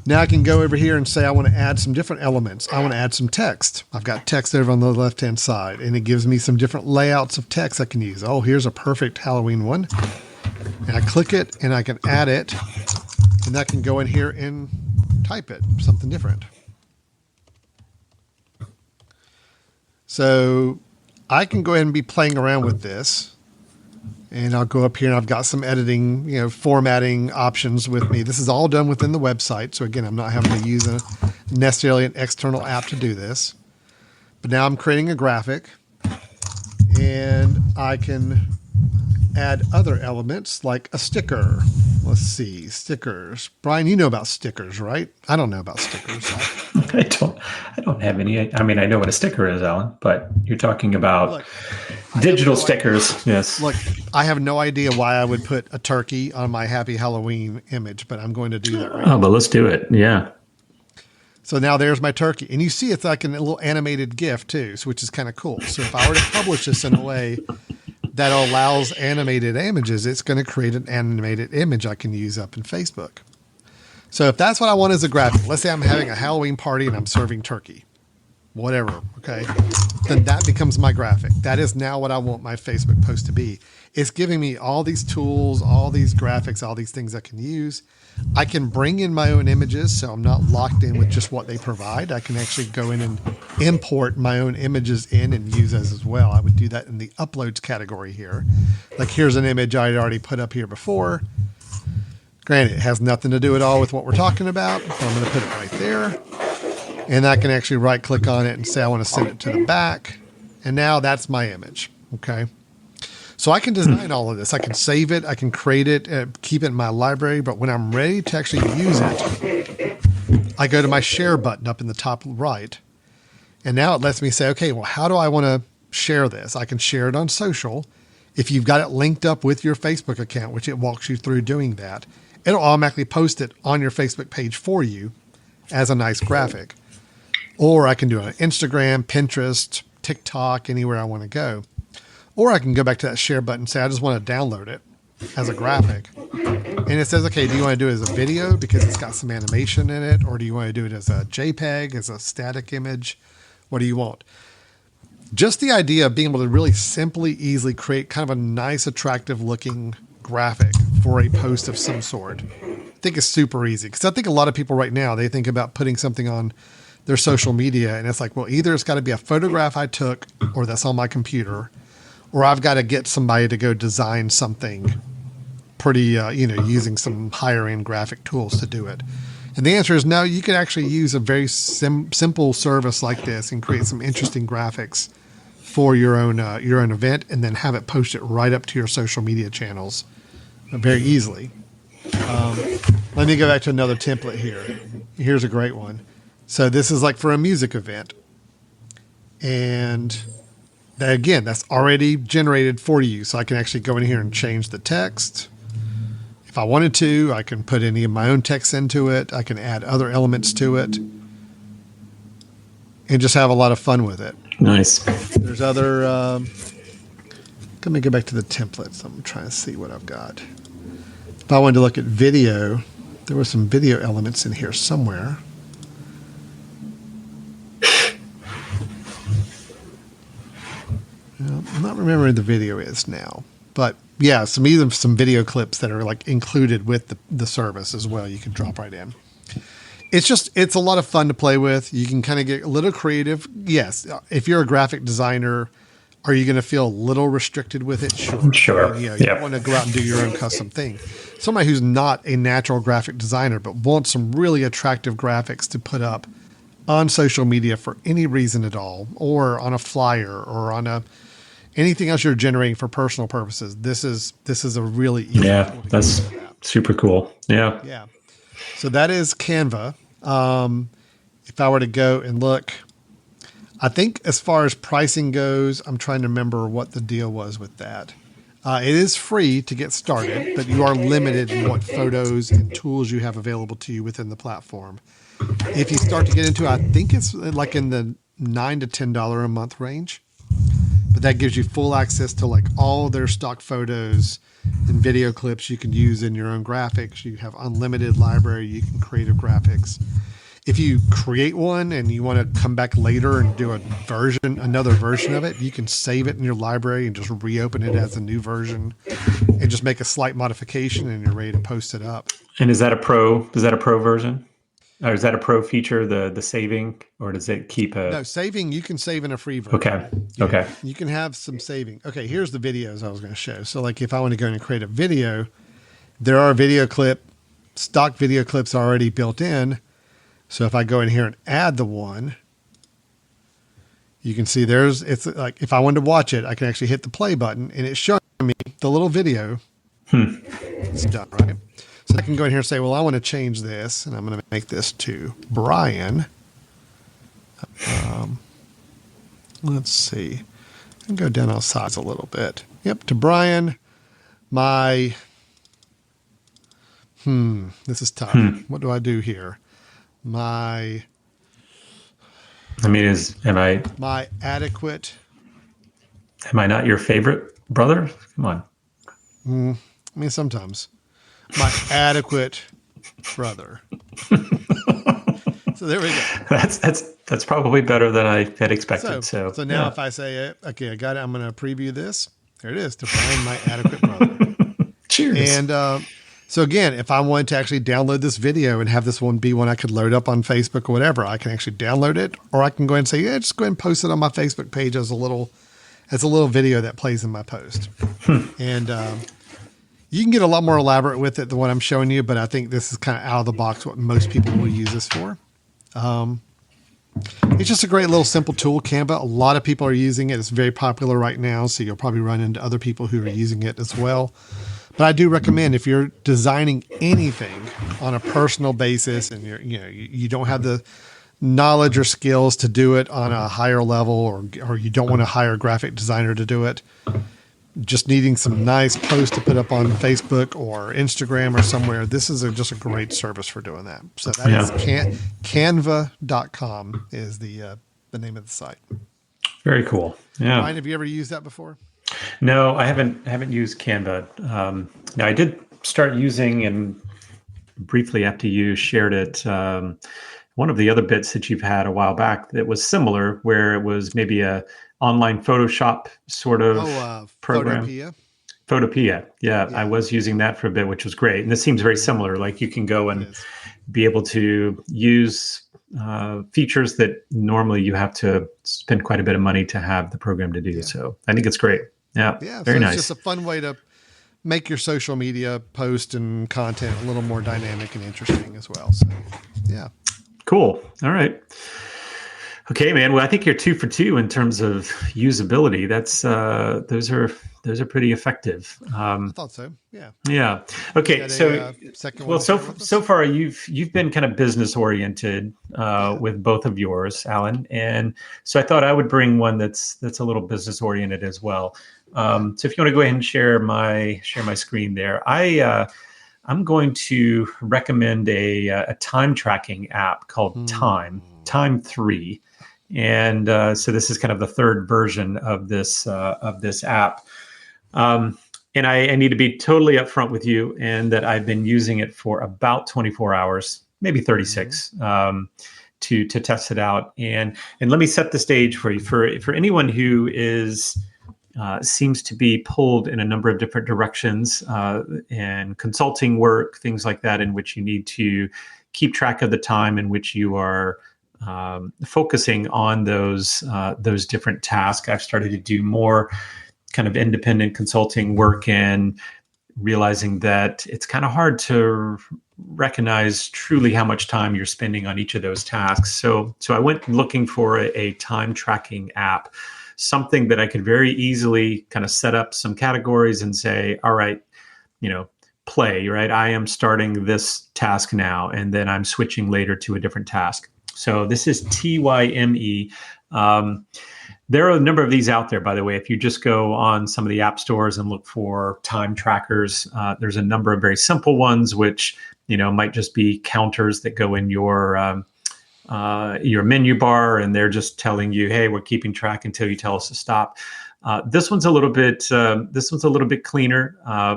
Speaker 2: Now I can go over here and say I want to add some different elements. I want to add some text. I've got text over on the left-hand side, and it gives me some different layouts of text I can use. Oh, here's a perfect Halloween one. And I click it, and I can add it, and I can go in here and type it, something different. So I can go ahead and be playing around with this. And I'll go up here and I've got some editing, formatting options with me. This is all done within the website. So again, I'm not having to use necessarily an external app to do this. But now I'm creating a graphic, and I can add other elements like a sticker. Let's see, stickers. Brian, you know about stickers, right? I don't know about stickers.
Speaker 4: I don't have any. I mean, I know what a sticker is, Alan, but you're talking about digital stickers. Yes.
Speaker 2: Look, I have no idea why I would put a turkey on my Happy Halloween image, but I'm going to do that right now.
Speaker 4: Oh, but let's do it. Yeah.
Speaker 2: So now there's my turkey. And you see it's like a little animated GIF too, which is kind of cool. So if I were to publish this in a way that allows animated images, it's going to create an animated image I can use up in Facebook. So if that's what I want as a graphic, let's say I'm having a Halloween party and I'm serving turkey, whatever, okay, then that becomes my graphic. That is now what I want my Facebook post to be. It's giving me all these tools, all these graphics, all these things I can use. I can bring in my own images, so I'm not locked in with just what they provide. I can actually go in and import my own images in and use those as well. I would do that in the uploads category here. Like here's an image I had already put up here before. Granted, it has nothing to do at all with what we're talking about, but I'm going to put it right there. And I can actually right click on it and say I want to send it to the back. And now that's my image. Okay. So I can design all of this. I can save it. I can create it, keep it in my library. But when I'm ready to actually use it, I go to my share button up in the top right. And now it lets me say, okay, well, how do I want to share this? I can share it on social. If you've got it linked up with your Facebook account, which it walks you through doing that, it'll automatically post it on your Facebook page for you as a nice graphic. Or I can do it on Instagram, Pinterest, TikTok, anywhere I want to go. Or I can go back to that share button and say, I just want to download it as a graphic. And it says, okay, do you want to do it as a video because it's got some animation in it? Or do you want to do it as a JPEG, as a static image? What do you want? Just the idea of being able to really simply, easily create kind of a nice, attractive looking graphic for a post of some sort, I think is super easy. Because I think a lot of people right now, they think about putting something on their social media and it's like, well, either it's got to be a photograph I took or that's on my computer, or I've got to get somebody to go design something pretty, using some higher end graphic tools to do it. And the answer is no, you can actually use a very simple service like this and create some interesting graphics for your own event and then have it posted right up to your social media channels very easily. Let me go back to another template here. Here's a great one. So this is like for a music event. And again, that's already generated for you. So I can actually go in here and change the text. If I wanted to, I can put any of my own text into it. I can add other elements to it and just have a lot of fun with it.
Speaker 4: Nice.
Speaker 2: There's other, let me go back to the templates. I'm trying to see what I've got. If I wanted to look at video, there were some video elements in here somewhere. I'm not remembering the video is now, but yeah, some video clips that are like included with the service as well. You can drop right in. it's a lot of fun to play with. You can kind of get a little creative. Yes. If you're a graphic designer, are you going to feel a little restricted with it?
Speaker 4: Sure.
Speaker 2: You want to go out and do your own custom thing. Somebody who's not a natural graphic designer, but wants some really attractive graphics to put up on social media for any reason at all, or on a flyer, or on anything else you're generating for personal purposes. This is a really easy tool to
Speaker 4: that's super cool. Yeah.
Speaker 2: Yeah. So that is Canva. If I were to go and look, I think as far as pricing goes, I'm trying to remember what the deal was with that. It is free to get started, but you are limited in what photos and tools you have available to you within the platform. If you start to get into it, I think it's like in the $9 to $10 a month range, but that gives you full access to like all their stock photos and video clips you can use in your own graphics. You have unlimited library. You can create graphics. If you create one and you want to come back later and do another version of it, you can save it in your library and just reopen it as a new version and just make a slight modification and you're ready to post it up.
Speaker 4: And is that a pro version? Or is that a pro feature, the saving, or does it keep
Speaker 2: No, saving, you can save in a free version.
Speaker 4: Okay.
Speaker 2: Yeah,
Speaker 4: okay.
Speaker 2: You can have some saving. Okay, here's the videos I was going to show. So like if I want to go and create a video, there are stock video clips already built in. So if I go in here and add the one, you can see it's like, if I wanted to watch it, I can actually hit the play button and it's showing me the little video. It's done, right? So I can go in here and say, well, I want to change this and I'm going to make this to Brian. Let's see. I can go down on size a little bit. Yep. To Brian, this is tough. What do I do here? My adequate.
Speaker 4: Am I not your favorite brother? Come on.
Speaker 2: Sometimes my adequate brother. So there we go.
Speaker 4: That's probably better than I had expected. So
Speaker 2: now if I say, okay, I got it. I'm going to preview this. There it is. To find my adequate brother.
Speaker 4: Cheers.
Speaker 2: And, so again, if I wanted to actually download this video and have this one be one I could load up on Facebook or whatever, I can actually download it, or I can go ahead and say, yeah, just go ahead and post it on my Facebook page as a little video that plays in my post. And you can get a lot more elaborate with it than what I'm showing you, but I think this is kind of out of the box what most people will use this for. It's just a great little simple tool, Canva. A lot of people are using it. It's very popular right now, so you'll probably run into other people who are using it as well. But I do recommend if you're designing anything on a personal basis and you don't have the knowledge or skills to do it on a higher level, or you don't want to hire a graphic designer to do it, just needing some nice posts to put up on Facebook or Instagram or somewhere, this is just a great service for doing that. So that is canva.com is the name of the site.
Speaker 4: Very cool. Yeah.
Speaker 2: Ryan, have you ever used that before?
Speaker 4: No, I haven't used Canva. Now I did start using, and briefly after you shared it, one of the other bits that you've had a while back that was similar, where it was maybe a online Photoshop sort of program. Photopea. Yeah, I was using that for a bit, which was great. And this seems very similar. Like you can go and be able to use features that normally you have to spend quite a bit of money to have the program to do. Yeah. So I think it's great. Yeah, very nice.
Speaker 2: It's just a fun way to make your social media post and content a little more dynamic and interesting as well. So, yeah.
Speaker 4: Cool. All right. Okay, man. Well, I think you're 2 for 2 in terms of usability. That's those are pretty effective.
Speaker 2: I thought so. Yeah.
Speaker 4: Yeah. Okay. So far you've been kind of business oriented with both of yours, Alan, and so I thought I would bring one that's a little business oriented as well. So if you want to go ahead and share my screen there, I'm going to recommend a time tracking app called Time 3. And so this is kind of the third version of this app. And I need to be totally upfront with you, and that I've been using it for about 24 hours, maybe 36, to test it out. And let me set the stage for you. For anyone who seems to be pulled in a number of different directions, and consulting work, things like that, in which you need to keep track of the time in which you are focusing on those different tasks. I've started to do more kind of independent consulting work and realizing that it's kind of hard to recognize truly how much time you're spending on each of those tasks. So I went looking for a time tracking app, something that I could very easily kind of set up some categories and say, all right, play, right? I am starting this task now, and then I'm switching later to a different task. So this is TYME. There are a number of these out there, by the way. If you just go on some of the app stores and look for time trackers, there's a number of very simple ones, which might just be counters that go in your menu bar, and they're just telling you, "Hey, we're keeping track until you tell us to stop." This one's a little bit cleaner.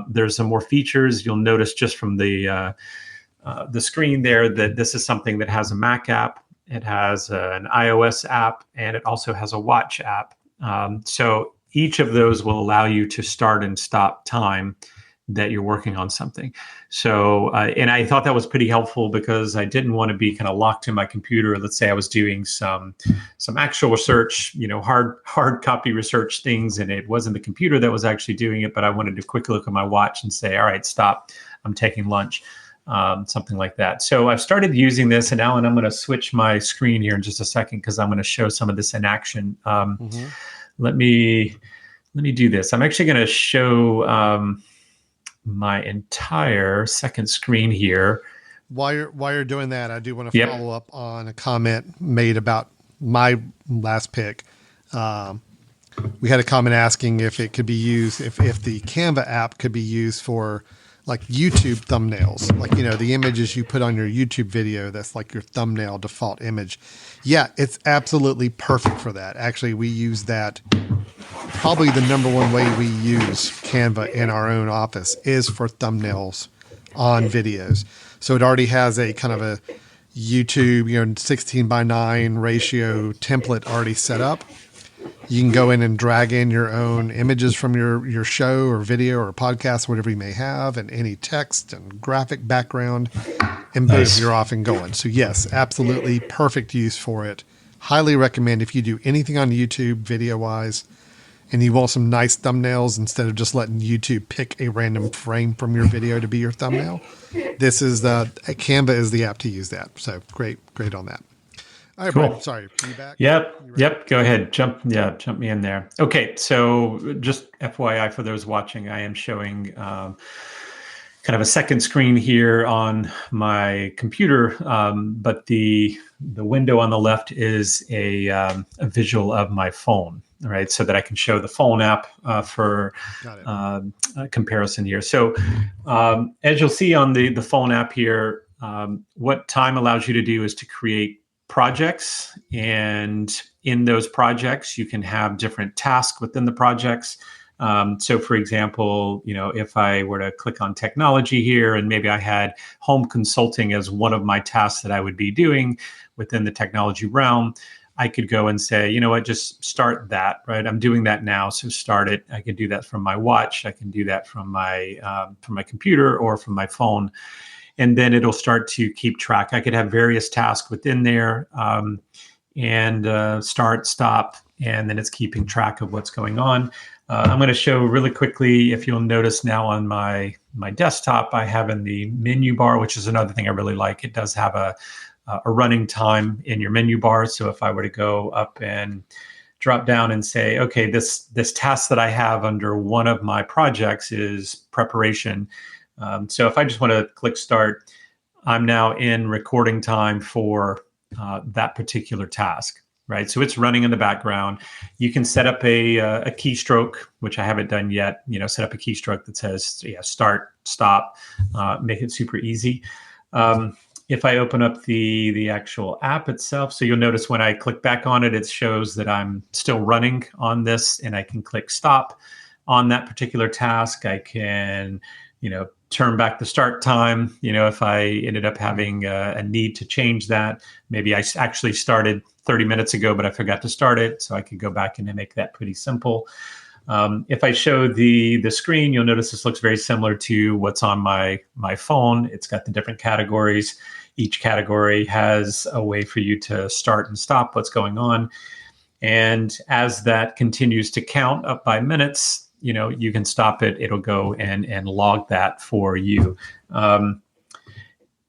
Speaker 4: There's some more features. You'll notice just from the screen there that this is something that has a Mac app. It has an iOS app, and it also has a watch app. So each of those will allow you to start and stop time that you're working on something. So, and I thought that was pretty helpful because I didn't want to be kind of locked in my computer. Let's say I was doing some actual research, hard copy research things, and it wasn't the computer that was actually doing it, but I wanted to quickly look at my watch and say, all right, stop, I'm taking lunch. Something like that. So I've started using this, and Alan, I'm going to switch my screen here in just a second because I'm going to show some of this in action. Let me do this. I'm actually going to show my entire second screen here.
Speaker 2: While you're doing that, I do want to follow up on a comment made about my last pick. We had a comment asking if it could be used, if the Canva app could be used for like YouTube thumbnails, like, the images you put on your YouTube video, that's like your thumbnail default image. Yeah, it's absolutely perfect for that. Actually, we use that. Probably the number one way we use Canva in our own office is for thumbnails on videos. So it already has a kind of a YouTube, 16:9 ratio template already set up. You can go in and drag in your own images from your show or video or podcast, whatever you may have, and any text and graphic background, and boom, you're off and going. So yes, absolutely perfect use for it. Highly recommend if you do anything on YouTube video-wise and you want some nice thumbnails instead of just letting YouTube pick a random frame from your video to be your thumbnail. This is Canva is the app to use that. So great on that. All right, cool. Brad, sorry. Are you back?
Speaker 4: Yep. Go ahead. Jump me in there. Okay. So just FYI for those watching, I am showing kind of a second screen here on my computer, but the window on the left is a visual of my phone. All right, so that I can show the phone app for comparison here. So as you'll see on the phone app here, what time allows you to do is to create projects, and in those projects you can have different tasks within the projects. So for example, if I were to click on technology here, and maybe I had home consulting as one of my tasks that I would be doing within the technology realm, I could go and say, just start that, right? I'm doing that now, so start it. I can do that from my watch. I can do that from my computer or from my phone. And then it'll start to keep track. I could have various tasks within there and start, stop, and then it's keeping track of what's going on. I'm going to show really quickly, if you'll notice now on my desktop, I have in the menu bar, which is another thing I really like. It does have a running time in your menu bar. So if I were to go up and drop down and say, okay, this task that I have under one of my projects is preparation. So if I just want to click start, I'm now in recording time for that particular task, right? So it's running in the background. You can set up a keystroke, which I haven't done yet, set up a keystroke that says start, stop, make it super easy. If I open up the actual app itself, so you'll notice when I click back on it, it shows that I'm still running on this, and I can click stop on that particular task. I can, turn back the start time. If I ended up having a need to change that, maybe I actually started 30 minutes ago, but I forgot to start it. So I could go back and make that pretty simple. If I show the screen, you'll notice this looks very similar to what's on my phone. It's got the different categories. Each category has a way for you to start and stop what's going on. And as that continues to count up by minutes, you can stop it. It'll go and log that for you.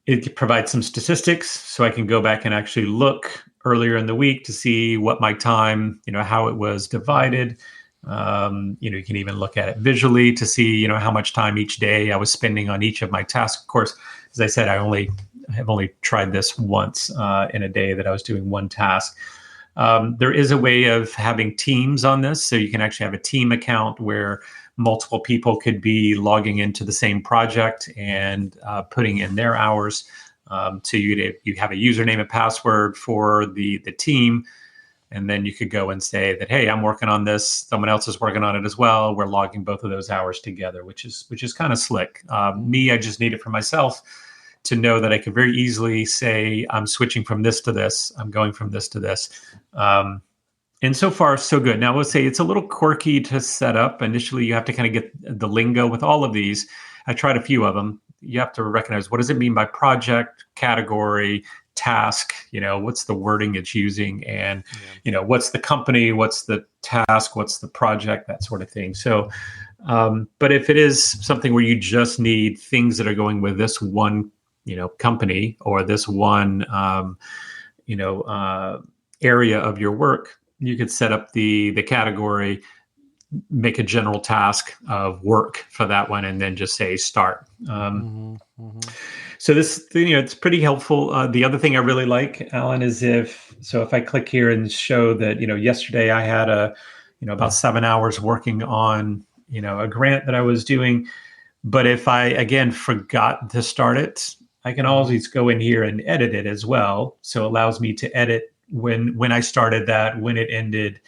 Speaker 4: It provides some statistics, so I can go back and actually look earlier in the week to see what my time, how it was divided. You can even look at it visually to see, how much time each day I was spending on each of my tasks. Of course, as I said, I have only tried this once in a day that I was doing one task. There is a way of having teams on this, so you can actually have a team account where multiple people could be logging into the same project and putting in their hours. So you have a username and password for the team, and then you could go and say that, hey, I'm working on this. Someone else is working on it as well. We're logging both of those hours together, which is kind of slick. I just need it for myself to know that I could very easily say, I'm switching from this to this. I'm going from this to this. And so far, so good. Now, I would say it's a little quirky to set up. Initially, you have to kind of get the lingo with all of these. I tried a few of them. You have to recognize, what does it mean by project, category, task? What's the wording it's using? And, what's the company? What's the task? What's the project? That sort of thing. So, but if it is something where you just need things that are going with this one, company or this one, area of your work, you could set up the category, make a general task of work for that one, and then just say start. So this, it's pretty helpful. The other thing I really like, Alan, is if I click here and show that, yesterday I had about 7 hours working on, a grant that I was doing. But if I, again, forgot to start it, I can always go in here and edit it as well. So it allows me to edit when I started that, when it ended.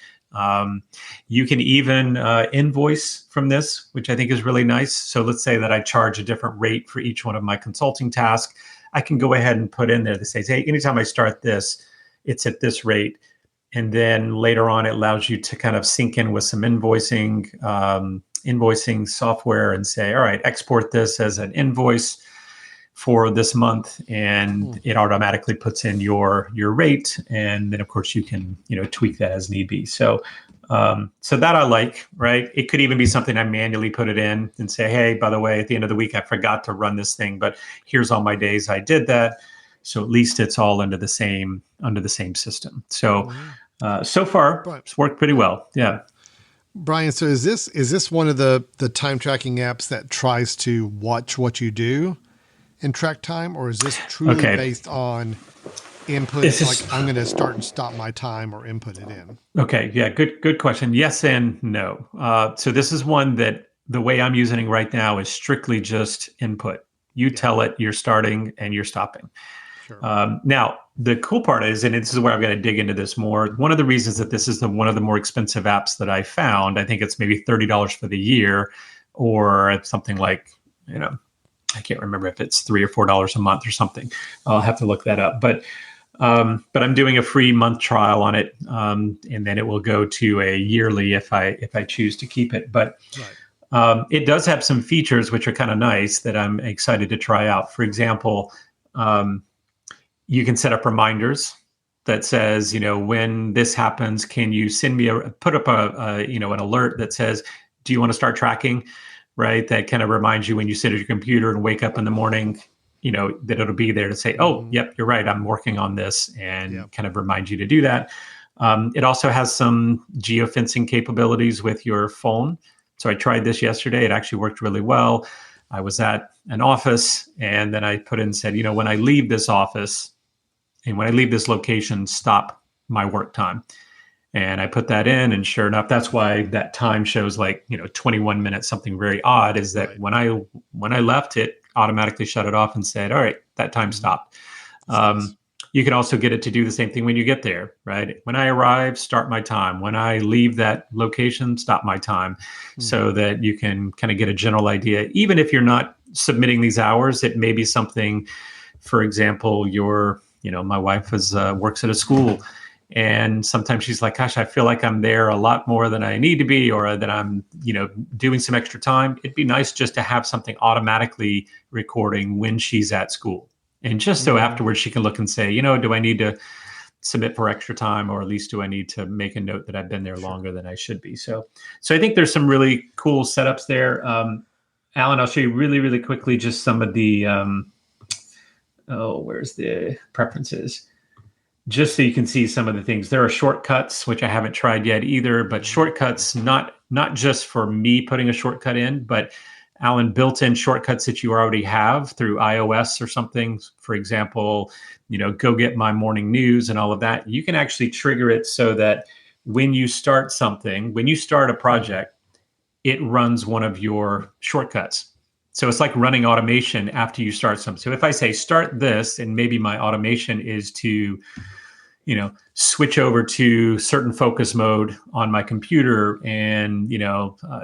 Speaker 4: You can even invoice from this, which I think is really nice. So let's say that I charge a different rate for each one of my consulting tasks. I can go ahead and put in there that says, hey, anytime I start this, it's at this rate. And then later on, it allows you to kind of sync in with some invoicing software and say, all right, export this as an invoice for this month, and it automatically puts in your rate, and then of course you can tweak that as need be. So that I like, right? It could even be something I manually put it in and say, hey, by the way, at the end of the week I forgot to run this thing, but here's all my days I did that. So at least it's all under the same system. So so far it's worked pretty well. Yeah.
Speaker 2: Brian, so is this one of the time tracking apps that tries to watch what you do and track time, or is this truly based on input? Like, I'm going to start and stop my time or input it in. Okay.
Speaker 4: Yeah. Good question. Yes and no. So this is one that the way I'm using it right now is strictly just input. You tell it you're starting and you're stopping. Sure. Now, the cool part is, and this is where I'm going to dig into this more, one of the reasons that this is one of the more expensive apps that I found, I think it's maybe $30 for the year, or something like, I can't remember if it's $3 or $4 a month or something. I'll have to look that up. But I'm doing a free month trial on it, and then it will go to a yearly if I choose to keep it. But it does have some features which are kind of nice that I'm excited to try out. For example, you can set up reminders that says, when this happens, can you put up an alert that says, do you want to start tracking? Right. That kind of reminds you when you sit at your computer and wake up in the morning, that it'll be there to say, oh, yep, you're right, I'm working on this, and kind of remind you to do that. It also has some geofencing capabilities with your phone. So I tried this yesterday. It actually worked really well. I was at an office, and then I put in and said, when I leave this office and when I leave this location, stop my work time. And I put that in, and sure enough, that's why that time shows 21 minutes, something very odd, is that when I left, it automatically shut it off and said, all right, that time stopped. You can also get it to do the same thing when you get there, right? When I arrive, start my time. When I leave that location, stop my time, so that you can kind of get a general idea. Even if you're not submitting these hours, it may be something, for example, my wife works at a school, and sometimes she's like, gosh, I feel like I'm there a lot more than I need to be, or that I'm, doing some extra time. It'd be nice just to have something automatically recording when she's at school. And just so afterwards she can look and say, do I need to submit for extra time, or at least do I need to make a note that I've been there longer than I should be? So I think there's some really cool setups there. Alan, I'll show you really, really quickly just some of the, where's the preferences? Just so you can see some of the things. There are shortcuts, which I haven't tried yet either, but shortcuts, not just for me putting a shortcut in, but Alan, built-in shortcuts that you already have through iOS or something. For example, go get my morning news and all of that. You can actually trigger it so that when you start a project, it runs one of your shortcuts. So it's like running automation after you start something. So if I say start this, and maybe my automation is to, switch over to certain focus mode on my computer and,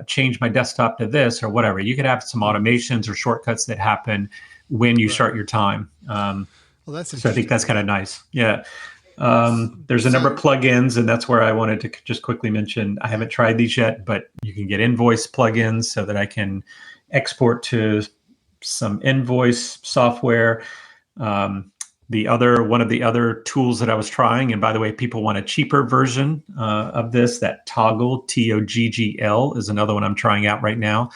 Speaker 4: change my desktop to this or whatever. You could have some automations or shortcuts that happen when you start your time.
Speaker 2: Well, that's
Speaker 4: so I think that's kind of nice. Yeah. There's a number of plugins, and that's where I wanted to just quickly mention, I haven't tried these yet, but you can get invoice plugins so that I can export to some invoice software. One of the other tools that I was trying, and by the way, people want a cheaper version of this, that Toggl, Toggl, is another one I'm trying out right now.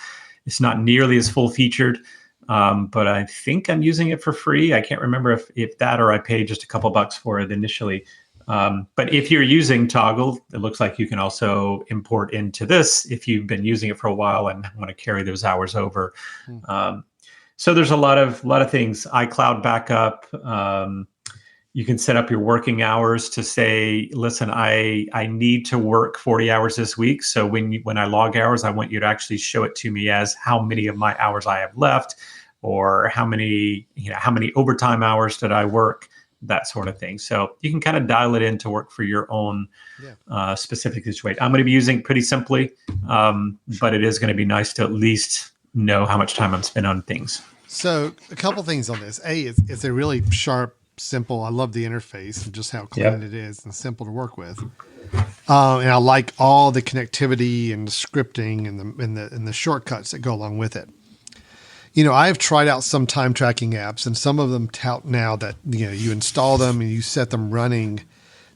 Speaker 4: It's not nearly as full featured, but I think I'm using it for free. I can't remember if that or I paid just a couple bucks for it initially. But if you're using Toggl, it looks like you can also import into this if you've been using it for a while and want to carry those hours over. So there's a lot of things. iCloud backup. You can set up your working hours to say, listen, I need to work 40 hours this week. So when I log hours, I want you to actually show it to me as how many of my hours I have left, or how many overtime hours did I work, that sort of thing. So you can kind of dial it in to work for your own specific situation. I'm going to be using it pretty simply, but it is going to be nice to at least know how much time I'm spending on things.
Speaker 2: So a couple things on this. It's a really sharp, simple. I love the interface and just how clean it is and simple to work with. And I like all the connectivity and the scripting and the shortcuts that go along with it. I've tried out some time tracking apps, and some of them tout now that you install them and you set them running.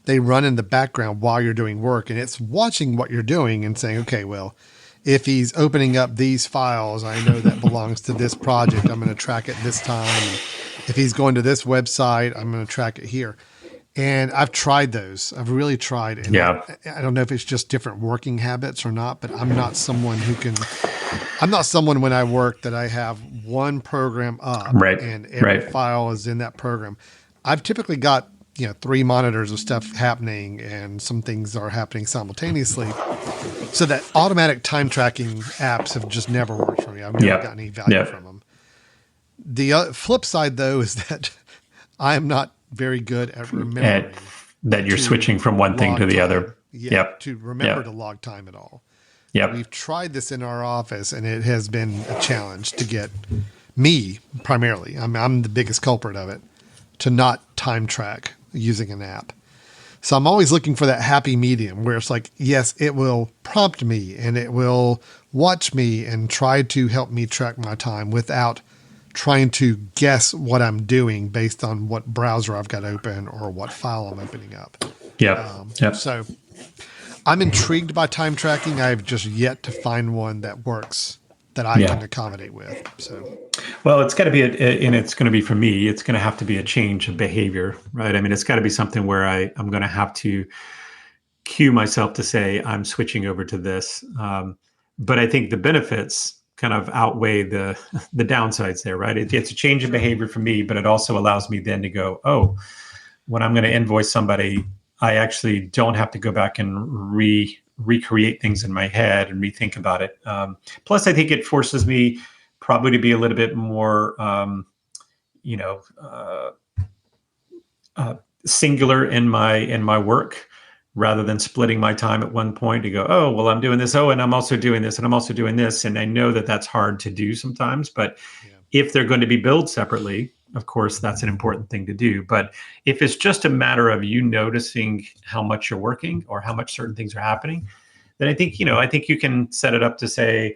Speaker 2: They run in the background while you're doing work, and it's watching what you're doing and saying, okay, well, if he's opening up these files, I know that belongs to this project. I'm going to track it this time. If he's going to this website, I'm going to track it here. And I've tried those. I've really tried. And I don't know if it's just different working habits or not, but I'm not someone when I work that I have one program up and every file is in that program. I've typically got 3 monitors of stuff happening, and some things are happening simultaneously. So that automatic time tracking apps have just never worked for me. I've never gotten any value from them. The flip side, though, is that I am not very good at remembering
Speaker 4: that you're switching from one thing to the other.
Speaker 2: To remember to log time at all. We've tried this in our office, and it has been a challenge to get me primarily. I'm the biggest culprit of it, to not time track using an app. So I'm always looking for that happy medium where it's like, yes, it will prompt me and it will watch me and try to help me track my time without trying to guess what I'm doing based on what browser I've got open or what file I'm opening up. So I'm intrigued by time tracking. I've just yet to find one that works that I can accommodate with. So,
Speaker 4: well, it's got to be, and it's going to be for me, it's going to have to be a change of behavior, right? I mean, it's got to be something where I'm going to have to cue myself to say, I'm switching over to this. But I think the benefits kind of outweigh the downsides there, right? It's a change of behavior for me, but it also allows me then to go, oh, when I'm going to invoice somebody, I actually don't have to go back and recreate things in my head and rethink about it. Plus, I think it forces me probably to be a little bit more, singular in my work, rather than splitting my time at one point to go, oh, well, I'm doing this. Oh, and I'm also doing this, and I'm also doing this. And I know that that's hard to do sometimes, but if they're going to be billed separately, of course, that's an important thing to do. But if it's just a matter of you noticing how much you're working or how much certain things are happening, then I think you can set it up to say,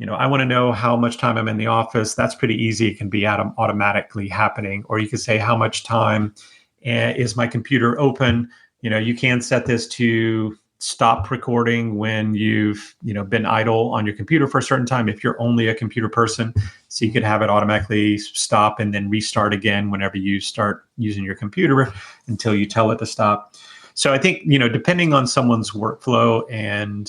Speaker 4: I want to know how much time I'm in the office. That's pretty easy. It can be automatically happening. Or you could say how much time is my computer open. You can set this to stop recording when you've been idle on your computer for a certain time if you're only a computer person. So you could have it automatically stop and then restart again whenever you start using your computer until you tell it to stop. So I think, depending on someone's workflow and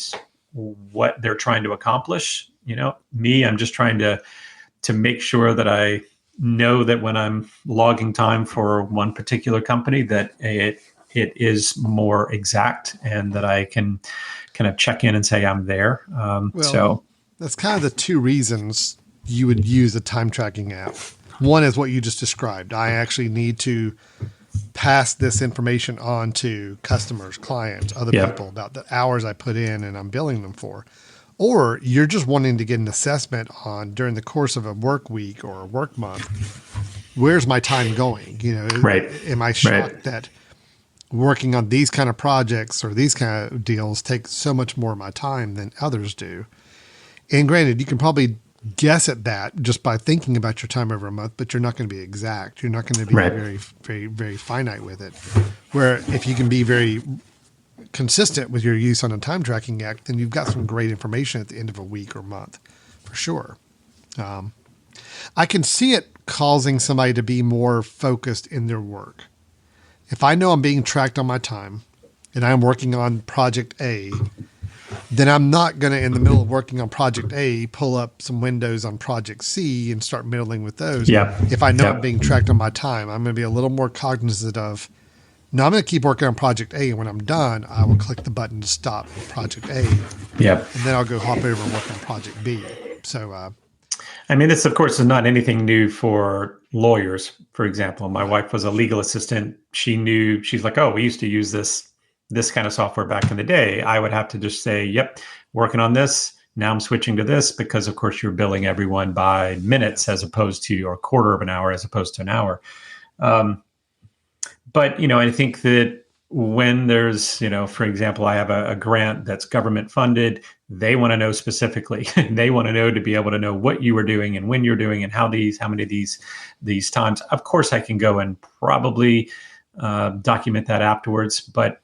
Speaker 4: what they're trying to accomplish, I'm just trying to make sure that I know that when I'm logging time for one particular company, that it is more exact and that I can kind of check in and say I'm there. So
Speaker 2: that's kind of the two reasons you would use a time tracking app. One is what you just described. I actually need to pass this information on to customers, clients, other people about the hours I put in and I'm billing them for. Or you're just wanting to get an assessment on during the course of a work week or a work month, where's my time going?
Speaker 4: Right.
Speaker 2: Am I shocked that working on these kind of projects or these kind of deals take so much more of my time than others do? And granted, you can probably guess at that just by thinking about your time over a month, but you're not going to be exact. You're not going to be very, very, very finite with it. Where if you can be very consistent with your use on a time tracking app, then you've got some great information at the end of a week or month, for sure. I can see it causing somebody to be more focused in their work. If I know I'm being tracked on my time and I'm working on project A, then I'm not going to, in the middle of working on project A, pull up some windows on project C and start middling with those. If I know I'm being tracked on my time, I'm going to be a little more cognizant of, no, I'm going to keep working on project A, and when I'm done, I will click the button to stop project A. And then I'll go hop over and work on project B. So,
Speaker 4: this, of course, is not anything new for lawyers. For example, my wife was a legal assistant. She's like, oh, we used to use this kind of software back in the day. I would have to just say, yep, working on this. Now I'm switching to this because, of course, you're billing everyone by minutes or a quarter of an hour as opposed to an hour. But, I think that when there's, for example, I have a grant that's government funded, they want to know specifically. They want to know to be able to know what you were doing and when you're doing and how many of these times. Of course, I can go and probably document that afterwards, but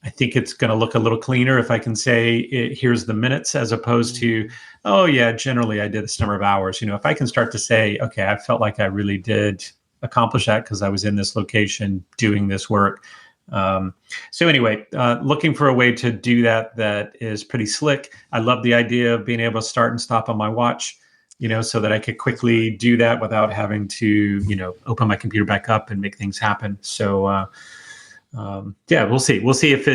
Speaker 4: I think it's going to look a little cleaner if I can say, here's the minutes as opposed to, oh yeah, generally I did this number of hours. If I can start to say, okay, I felt like I really did accomplish that because I was in this location doing this work. So anyway, looking for a way to do that is pretty slick. I love the idea of being able to start and stop on my watch, so that I could quickly do that without having to, open my computer back up and make things happen. So, we'll see. We'll see if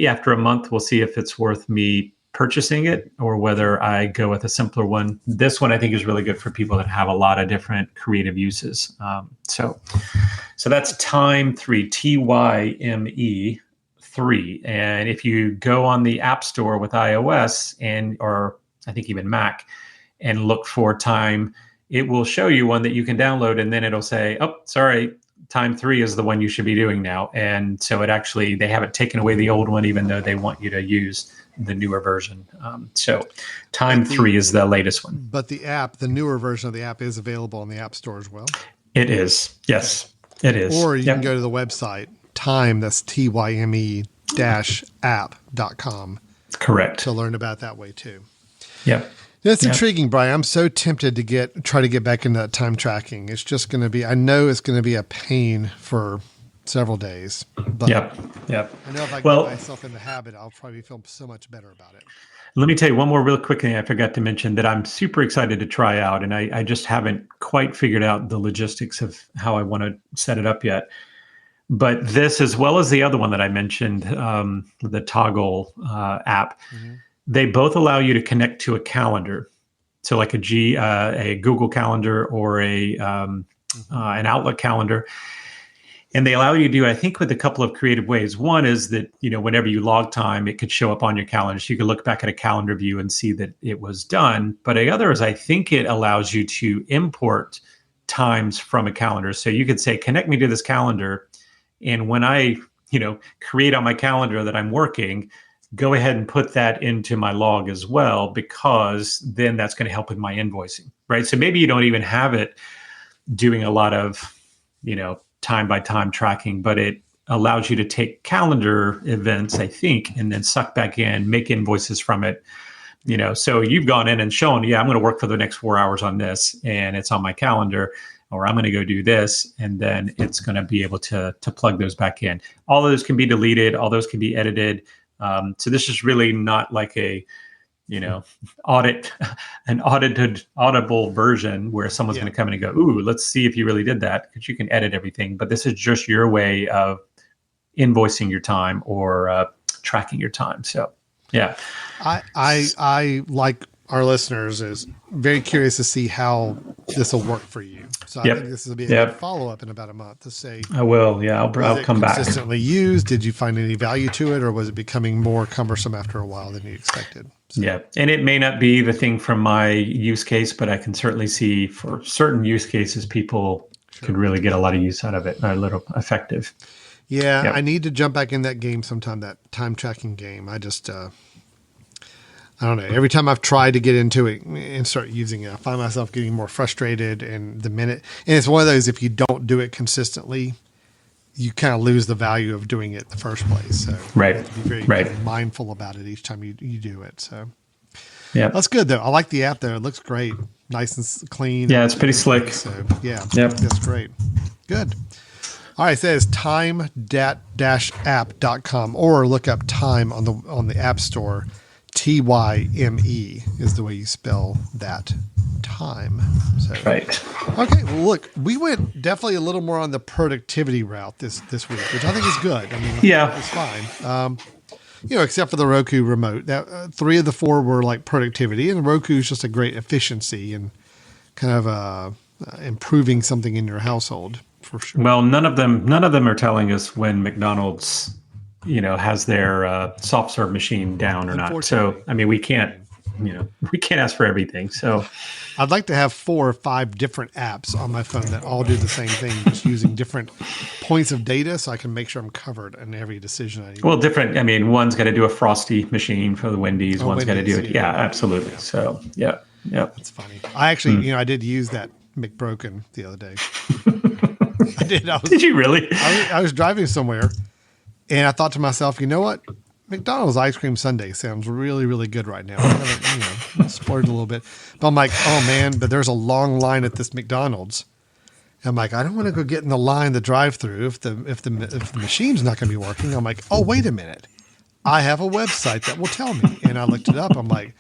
Speaker 4: after a month, we'll see if it's worth me purchasing it or whether I go with a simpler one. This one I think is really good for people that have a lot of different creative uses. So that's Time 3, TYME 3. And if you go on the App Store with iOS or I think even Mac and look for Time, it will show you one that you can download, and then it'll say, oh, sorry, Time 3 is the one you should be doing now. And so they haven't taken away the old one, even though they want you to use the newer version. So Time 3 is the latest one.
Speaker 2: But the newer version of the app is available in the App Store as well?
Speaker 4: It is. Yes, it is.
Speaker 2: Or you can go to the website, Time, that's TYME-app.com.
Speaker 3: Correct.
Speaker 2: To learn about that way too.
Speaker 3: Yeah.
Speaker 2: That's intriguing, Brian. I'm so tempted to try to get back into that time tracking. It's just going to be, I know it's going to be a pain for several days. But
Speaker 3: Yep.
Speaker 2: I know if I get myself in the habit, I'll probably feel so much better about it.
Speaker 4: Let me tell you one more real quick thing I forgot to mention that I'm super excited to try out. And I just haven't quite figured out the logistics of how I want to set it up yet. But this, as well as the other one that I mentioned, the Toggle app, they both allow you to connect to a calendar. So like a Google Calendar or an Outlook calendar. And they allow you to do, I think, with a couple of creative ways. One is that, whenever you log time, it could show up on your calendar. So you could look back at a calendar view and see that it was done. But the other is, I think it allows you to import times from a calendar. So you could say, connect me to this calendar. And when I, create on my calendar that I'm working, go ahead and put that into my log as well, because then that's going to help with my invoicing, right? So maybe you don't even have it doing a lot of, time by time tracking, but it allows you to take calendar events, I think, and then suck back in, make invoices from it. So you've gone in and shown, I'm going to work for the next 4 hours on this, and it's on my calendar, or I'm going to go do this, and then it's going to be able to plug those back in. All those can be deleted. All those can be edited. So this is really not like an auditable version where someone's going to come in and go, ooh, let's see if you really did that, because you can edit everything. But this is just your way of invoicing your time or tracking your time. So, yeah.
Speaker 2: I like our listeners is very curious to see how this will work for you. So I think this will be a follow-up in about a month to say,
Speaker 4: I will. Yeah. I'll come back.
Speaker 2: Consistently used. Did you find any value to it, or was it becoming more cumbersome after a while than you expected? So.
Speaker 4: Yeah. And it may not be the thing from my use case, but I can certainly see for certain use cases, people could really get a lot of use out of it, a little effective.
Speaker 2: Yeah. I need to jump back in that game sometime, that time tracking game. I just, I don't know. Every time I've tried to get into it and start using it, I find myself getting more frustrated. And it's one of those, if you don't do it consistently, you kind of lose the value of doing it in the first place. So you have to be very mindful about it each time you do it. So that's good though. I like the app though. It looks great. Nice and clean.
Speaker 4: Yeah. It's pretty slick.
Speaker 2: So that's great. Good. All right. It says time-app.com, or look up Time on the App Store. TYME is the way you spell that, time. So, right. Okay. Well, look, we went definitely a little more on the productivity route this week, which I think is good. I mean, it's fine. Except for the Roku remote. That 3 of the 4 were like productivity, and Roku is just a great efficiency and kind of improving something in your household for sure.
Speaker 4: Well, none of them are telling us when McDonald's has their soft serve machine down or not. So, I mean, we can't ask for everything. So
Speaker 2: I'd like to have 4 or 5 different apps on my phone that all do the same thing, just using different points of data so I can make sure I'm covered in every decision I need.
Speaker 4: Well, different. I mean, one's got to do a Frosty machine for the Wendy's. One's got to do it. Yeah, absolutely. Yeah. So, yeah.
Speaker 2: That's funny. I actually, I did use that McBroken the other day. I did.
Speaker 4: Did you really?
Speaker 2: I was driving somewhere. And I thought to myself, you know what? McDonald's ice cream sundae sounds really, really good right now. I splurged a little bit. But I'm like, oh, man, but there's a long line at this McDonald's. And I'm like, I don't want to go get in the line, the drive-through, if the machine's not going to be working. I'm like, oh, wait a minute. I have a website that will tell me. And I looked it up. I'm like,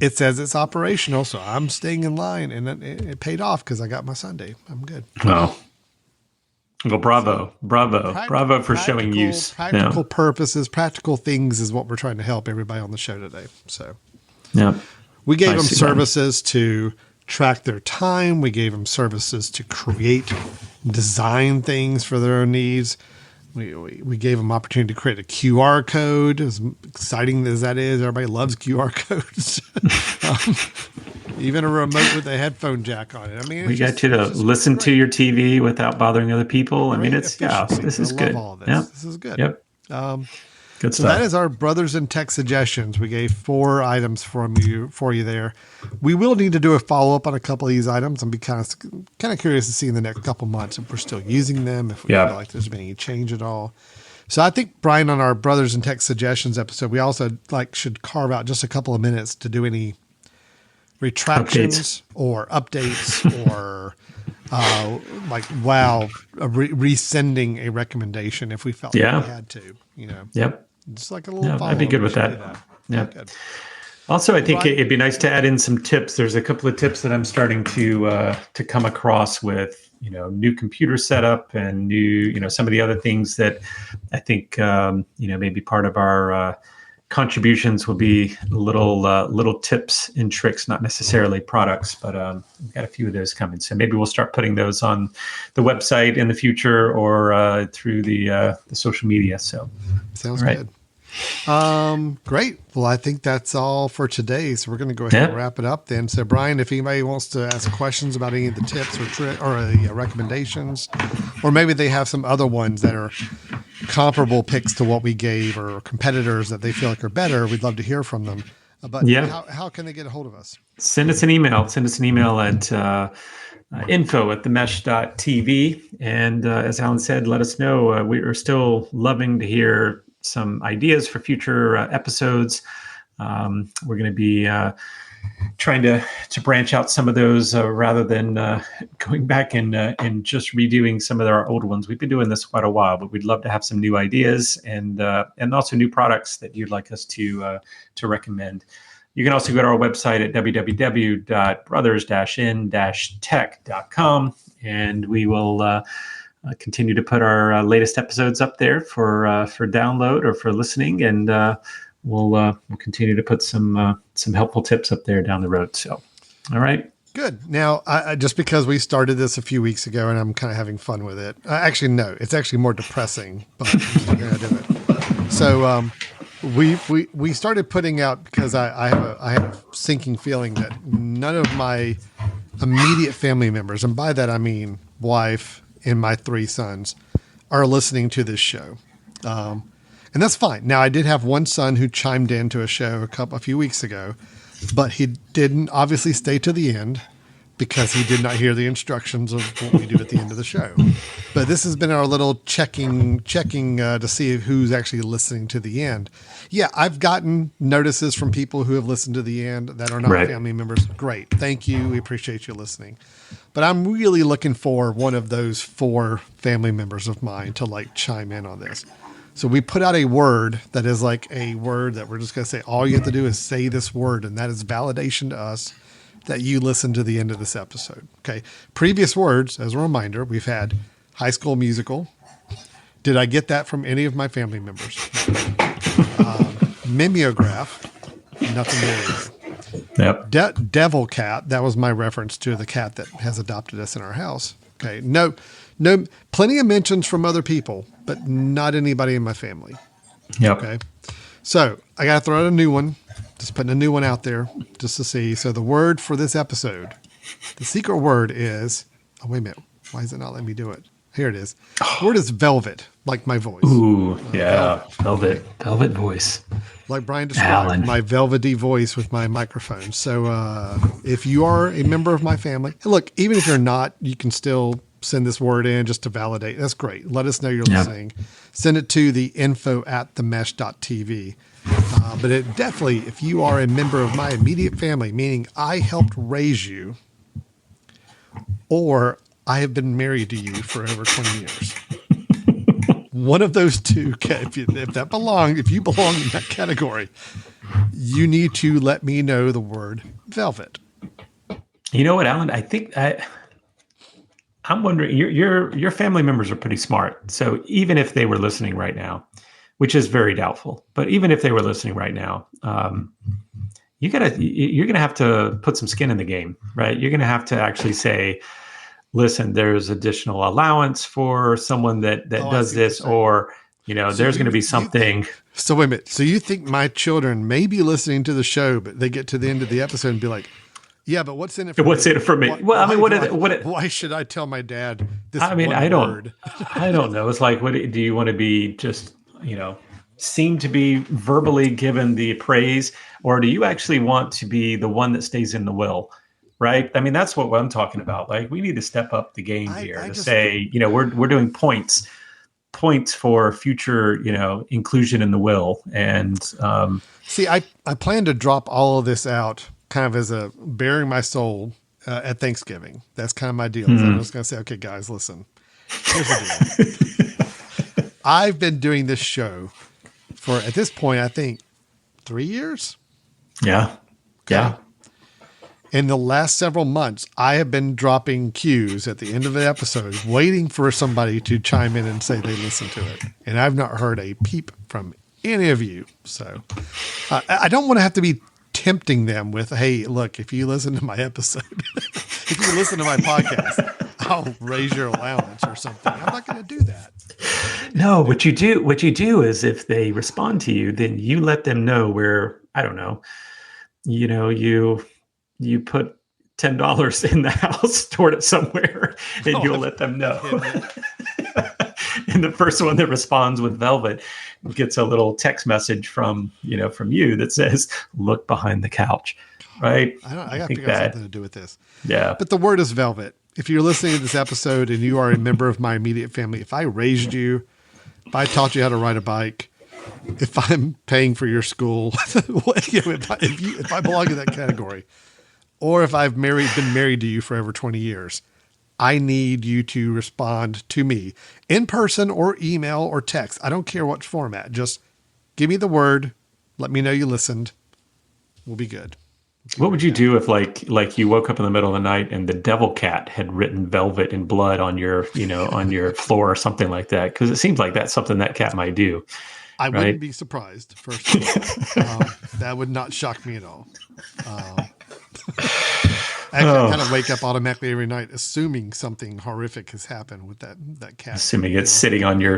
Speaker 2: it says it's operational, so I'm staying in line. And it paid off because I got my sundae. I'm good.
Speaker 4: Oh. Well, bravo for showing use.
Speaker 2: Practical purposes, practical things is what we're trying to help everybody on the show today. So, we gave them services to track their time. We gave them services to create, design things for their own needs. We gave them opportunity to create a QR code. As exciting as that is, everybody loves QR codes. Even a remote with a headphone jack on it. I mean,
Speaker 4: we got you to listen to your TV without bothering other people. I mean, this is good.
Speaker 2: All of this.
Speaker 4: Yeah.
Speaker 2: This is good.
Speaker 4: Yep. Good stuff.
Speaker 2: So that is our Brothers in Tech suggestions. We gave 4 items for you there. We will need to do a follow-up on a couple of these items and be kind of curious to see in the next couple months if we're still using them, if we feel like there's been any change at all. So I think, Brian, on our Brothers in Tech suggestions episode, we also should carve out just a couple of minutes to do any retractions or updates or resending a recommendation if we felt like we had to, just like a little follow-up.
Speaker 4: I'd be good with that. Yeah. Also, I think it'd be nice to add in some tips. There's a couple of tips that I'm starting to come across with, new computer setup and new, some of the other things that I think, maybe part of our contributions will be little tips and tricks, not necessarily products, but we've got a few of those coming. So maybe we'll start putting those on the website in the future or through the social media. So
Speaker 2: sounds good. Great. Well, I think that's all for today. So we're going to go ahead and wrap it up then. So Brian, if anybody wants to ask questions about any of the tips or recommendations, or maybe they have some other ones that are comparable picks to what we gave or competitors that they feel like are better, we'd love to hear from them. But how can they get a hold of us?
Speaker 4: Send us an email. Send us an email at info@themesh.tv. And as Alan said, let us know. We are still loving to hear some ideas for future episodes. We're going to be trying to branch out some of those rather than going back and just redoing some of our old ones. We've been doing this quite a while, but we'd love to have some new ideas and also new products that you'd like us to recommend. You can also go to our website at www.brothers-in-tech.com, and we will continue to put our latest episodes up there for download or for listening, and we'll continue to put some helpful tips up there down the road. So, all right.
Speaker 2: Good. Now, just because we started this a few weeks ago and I'm kind of having fun with it. Actually, no, it's actually more depressing, but we're going to do it. So we started putting out, because I have a sinking feeling that none of my immediate family members, and by that I mean wife and my 3 sons, are listening to this show. And that's fine. Now, I did have one son who chimed into a show a few weeks ago, but he didn't obviously stay to the end because he did not hear the instructions of what we do at the end of the show. But this has been our little checking to see who's actually listening to the end. Yeah, I've gotten notices from people who have listened to the end that are not family members. Great. Thank you. We appreciate you listening. But I'm really looking for one of those 4 family members of mine to chime in on this. So we put out a word that is like a word that we're just going to say, all you have to do is say this word. And that is validation to us that you listened to the end of this episode. Okay. Previous words, as a reminder, we've had High School Musical. Did I get that from any of my family members? Mimeograph. Nothing there.
Speaker 4: Yep.
Speaker 2: Devil cat. That was my reference to the cat that has adopted us in our house. Okay. No, plenty of mentions from other people, but not anybody in my family.
Speaker 4: Yep.
Speaker 2: Okay. So I got to throw out a new one. Just putting a new one out there just to see. So the word for this episode, the secret word is, oh, wait a minute. Why is it not letting me do it? Here it is. The word is velvet, like my voice.
Speaker 4: Ooh, yeah. Velvet voice.
Speaker 2: Like Brian described, my velvety voice with my microphone. So if you are a member of my family, look, even if you're not, you can still send this word in just to validate. That's great. Let us know you're listening. Send it to the info@themesh.tv. But it definitely, if you are a member of my immediate family, meaning I helped raise you, or I have been married to you for over 20 years. One of those two, if you belong in that category, you need to let me know the word velvet.
Speaker 4: You know what, Alan? I think I'm wondering, your family members are pretty smart. So even if they were listening right now, which is very doubtful, but even if they were listening right now, you're gonna have to put some skin in the game, right? You're gonna have to actually say, listen, there's additional allowance for someone that does this, or there's going to be something.
Speaker 2: So wait a minute. So you think my children may be listening to the show, but they get to the end of the episode and be like, "Yeah, but what's in it for me?
Speaker 4: What's in it for me?"
Speaker 2: Why should I tell my dad this? I don't
Speaker 4: know. It's like, do you want to be just seem to be verbally given the praise, or do you actually want to be the one that stays in the will? Right. I mean, that's what I'm talking about. Like, we need to step up the game here to say, we're doing points for future, inclusion in the will. And
Speaker 2: see, I plan to drop all of this out kind of as a bearing my soul at Thanksgiving. That's kind of my deal. Mm-hmm. So I'm just going to say, okay, guys, listen, here's the deal. I've been doing this show for, at this point, I think 3 years.
Speaker 4: Yeah. Okay. Yeah.
Speaker 2: In the last several months, I have been dropping cues at the end of the episode, waiting for somebody to chime in and say they listened to it. And I've not heard a peep from any of you. So I don't want to have to be tempting them with, hey, look, if you listen to my episode, if you listen to my podcast, I'll raise your allowance or something. I'm not going to do that.
Speaker 4: No, what you do is, if they respond to you, then you let them know where, I don't know, you put $10 in the house, stored it somewhere, and you'll let them know. And the first one that responds with velvet gets a little text message from you that says, "Look behind the couch." Right?
Speaker 2: I got to figure out something to do with this.
Speaker 4: Yeah.
Speaker 2: But the word is velvet. If you're listening to this episode and you are a member of my immediate family, if I raised you, if I taught you how to ride a bike, if I'm paying for your school, if I belong in that category, or if I've been married to you for over 20 years, I need you to respond to me in person or email or text. I don't care what format. Just give me the word. Let me know you listened. We'll be good.
Speaker 4: What would you do if like you woke up in the middle of the night and the devil cat had written velvet in blood on your, on your floor or something like that? Because it seems like that's something that cat might do.
Speaker 2: I wouldn't be surprised, first of all. That would not shock me at all. I kind of wake up automatically every night assuming something horrific has happened with that cat.
Speaker 4: Assuming it's sitting on your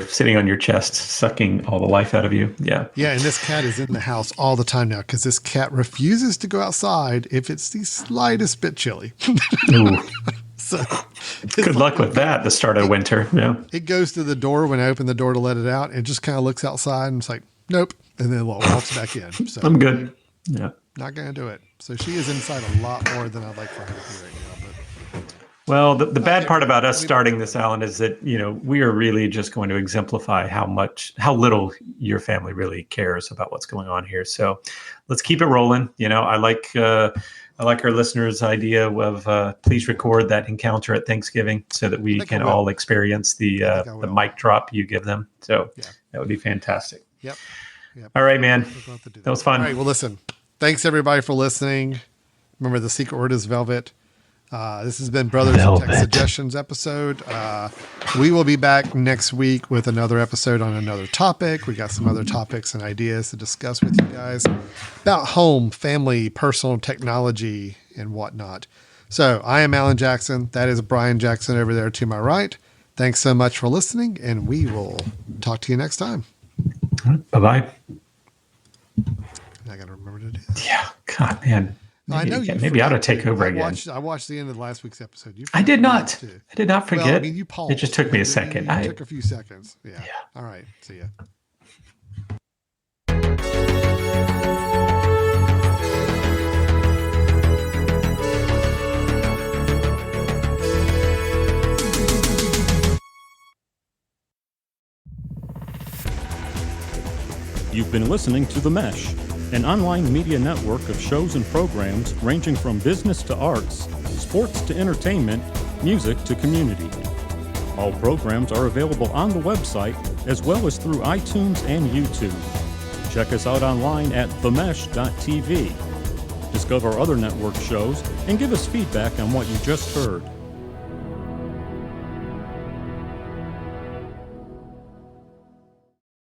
Speaker 4: chest, sucking all the life out of you. Yeah.
Speaker 2: Yeah, and this cat is in the house all the time now because this cat refuses to go outside if it's the slightest bit chilly.
Speaker 4: Ooh.
Speaker 2: So
Speaker 4: good luck with that, the start of winter. Yeah.
Speaker 2: It goes to the door when I open the door to let it out and just kind of looks outside and it's like, nope. And then walks back in. So
Speaker 4: I'm good. Yeah.
Speaker 2: Not going to do it. So she is inside a lot more than I'd like for her to be right now. But
Speaker 4: well, the bad part about us starting this, Alan, is that, we are really just going to exemplify how little your family really cares about what's going on here. So let's keep it rolling. I like our listeners' idea of please record that encounter at Thanksgiving so that we can all experience the mic drop you give them. So that would be fantastic.
Speaker 2: Yep.
Speaker 4: All right, man. That was fun.
Speaker 2: All right. Well, listen. Thanks everybody for listening. Remember, the secret word is velvet. This has been Brothers and Tech Suggestions episode. We will be back next week with another episode on another topic. We got some other topics and ideas to discuss with you guys about home, family, personal technology, and whatnot. So I am Alan Jackson. That is Brian Jackson over there to my right. Thanks so much for listening, and we will talk to you next time.
Speaker 4: Bye-bye.
Speaker 2: I got to remember to do that.
Speaker 4: Yeah. God, man. Maybe I ought to take over again.
Speaker 2: I watched the end of last week's episode.
Speaker 4: I did not. I did not forget.
Speaker 2: Well, I mean, you paused.
Speaker 4: It just took me a second.
Speaker 2: It took a few seconds. Yeah. All right. See ya.
Speaker 1: You've been listening to The Mesh, an online media network of shows and programs ranging from business to arts, sports to entertainment, music to community. All programs are available on the website as well as through iTunes and YouTube. Check us out online at themesh.tv. Discover other network shows and give us feedback on what you just heard.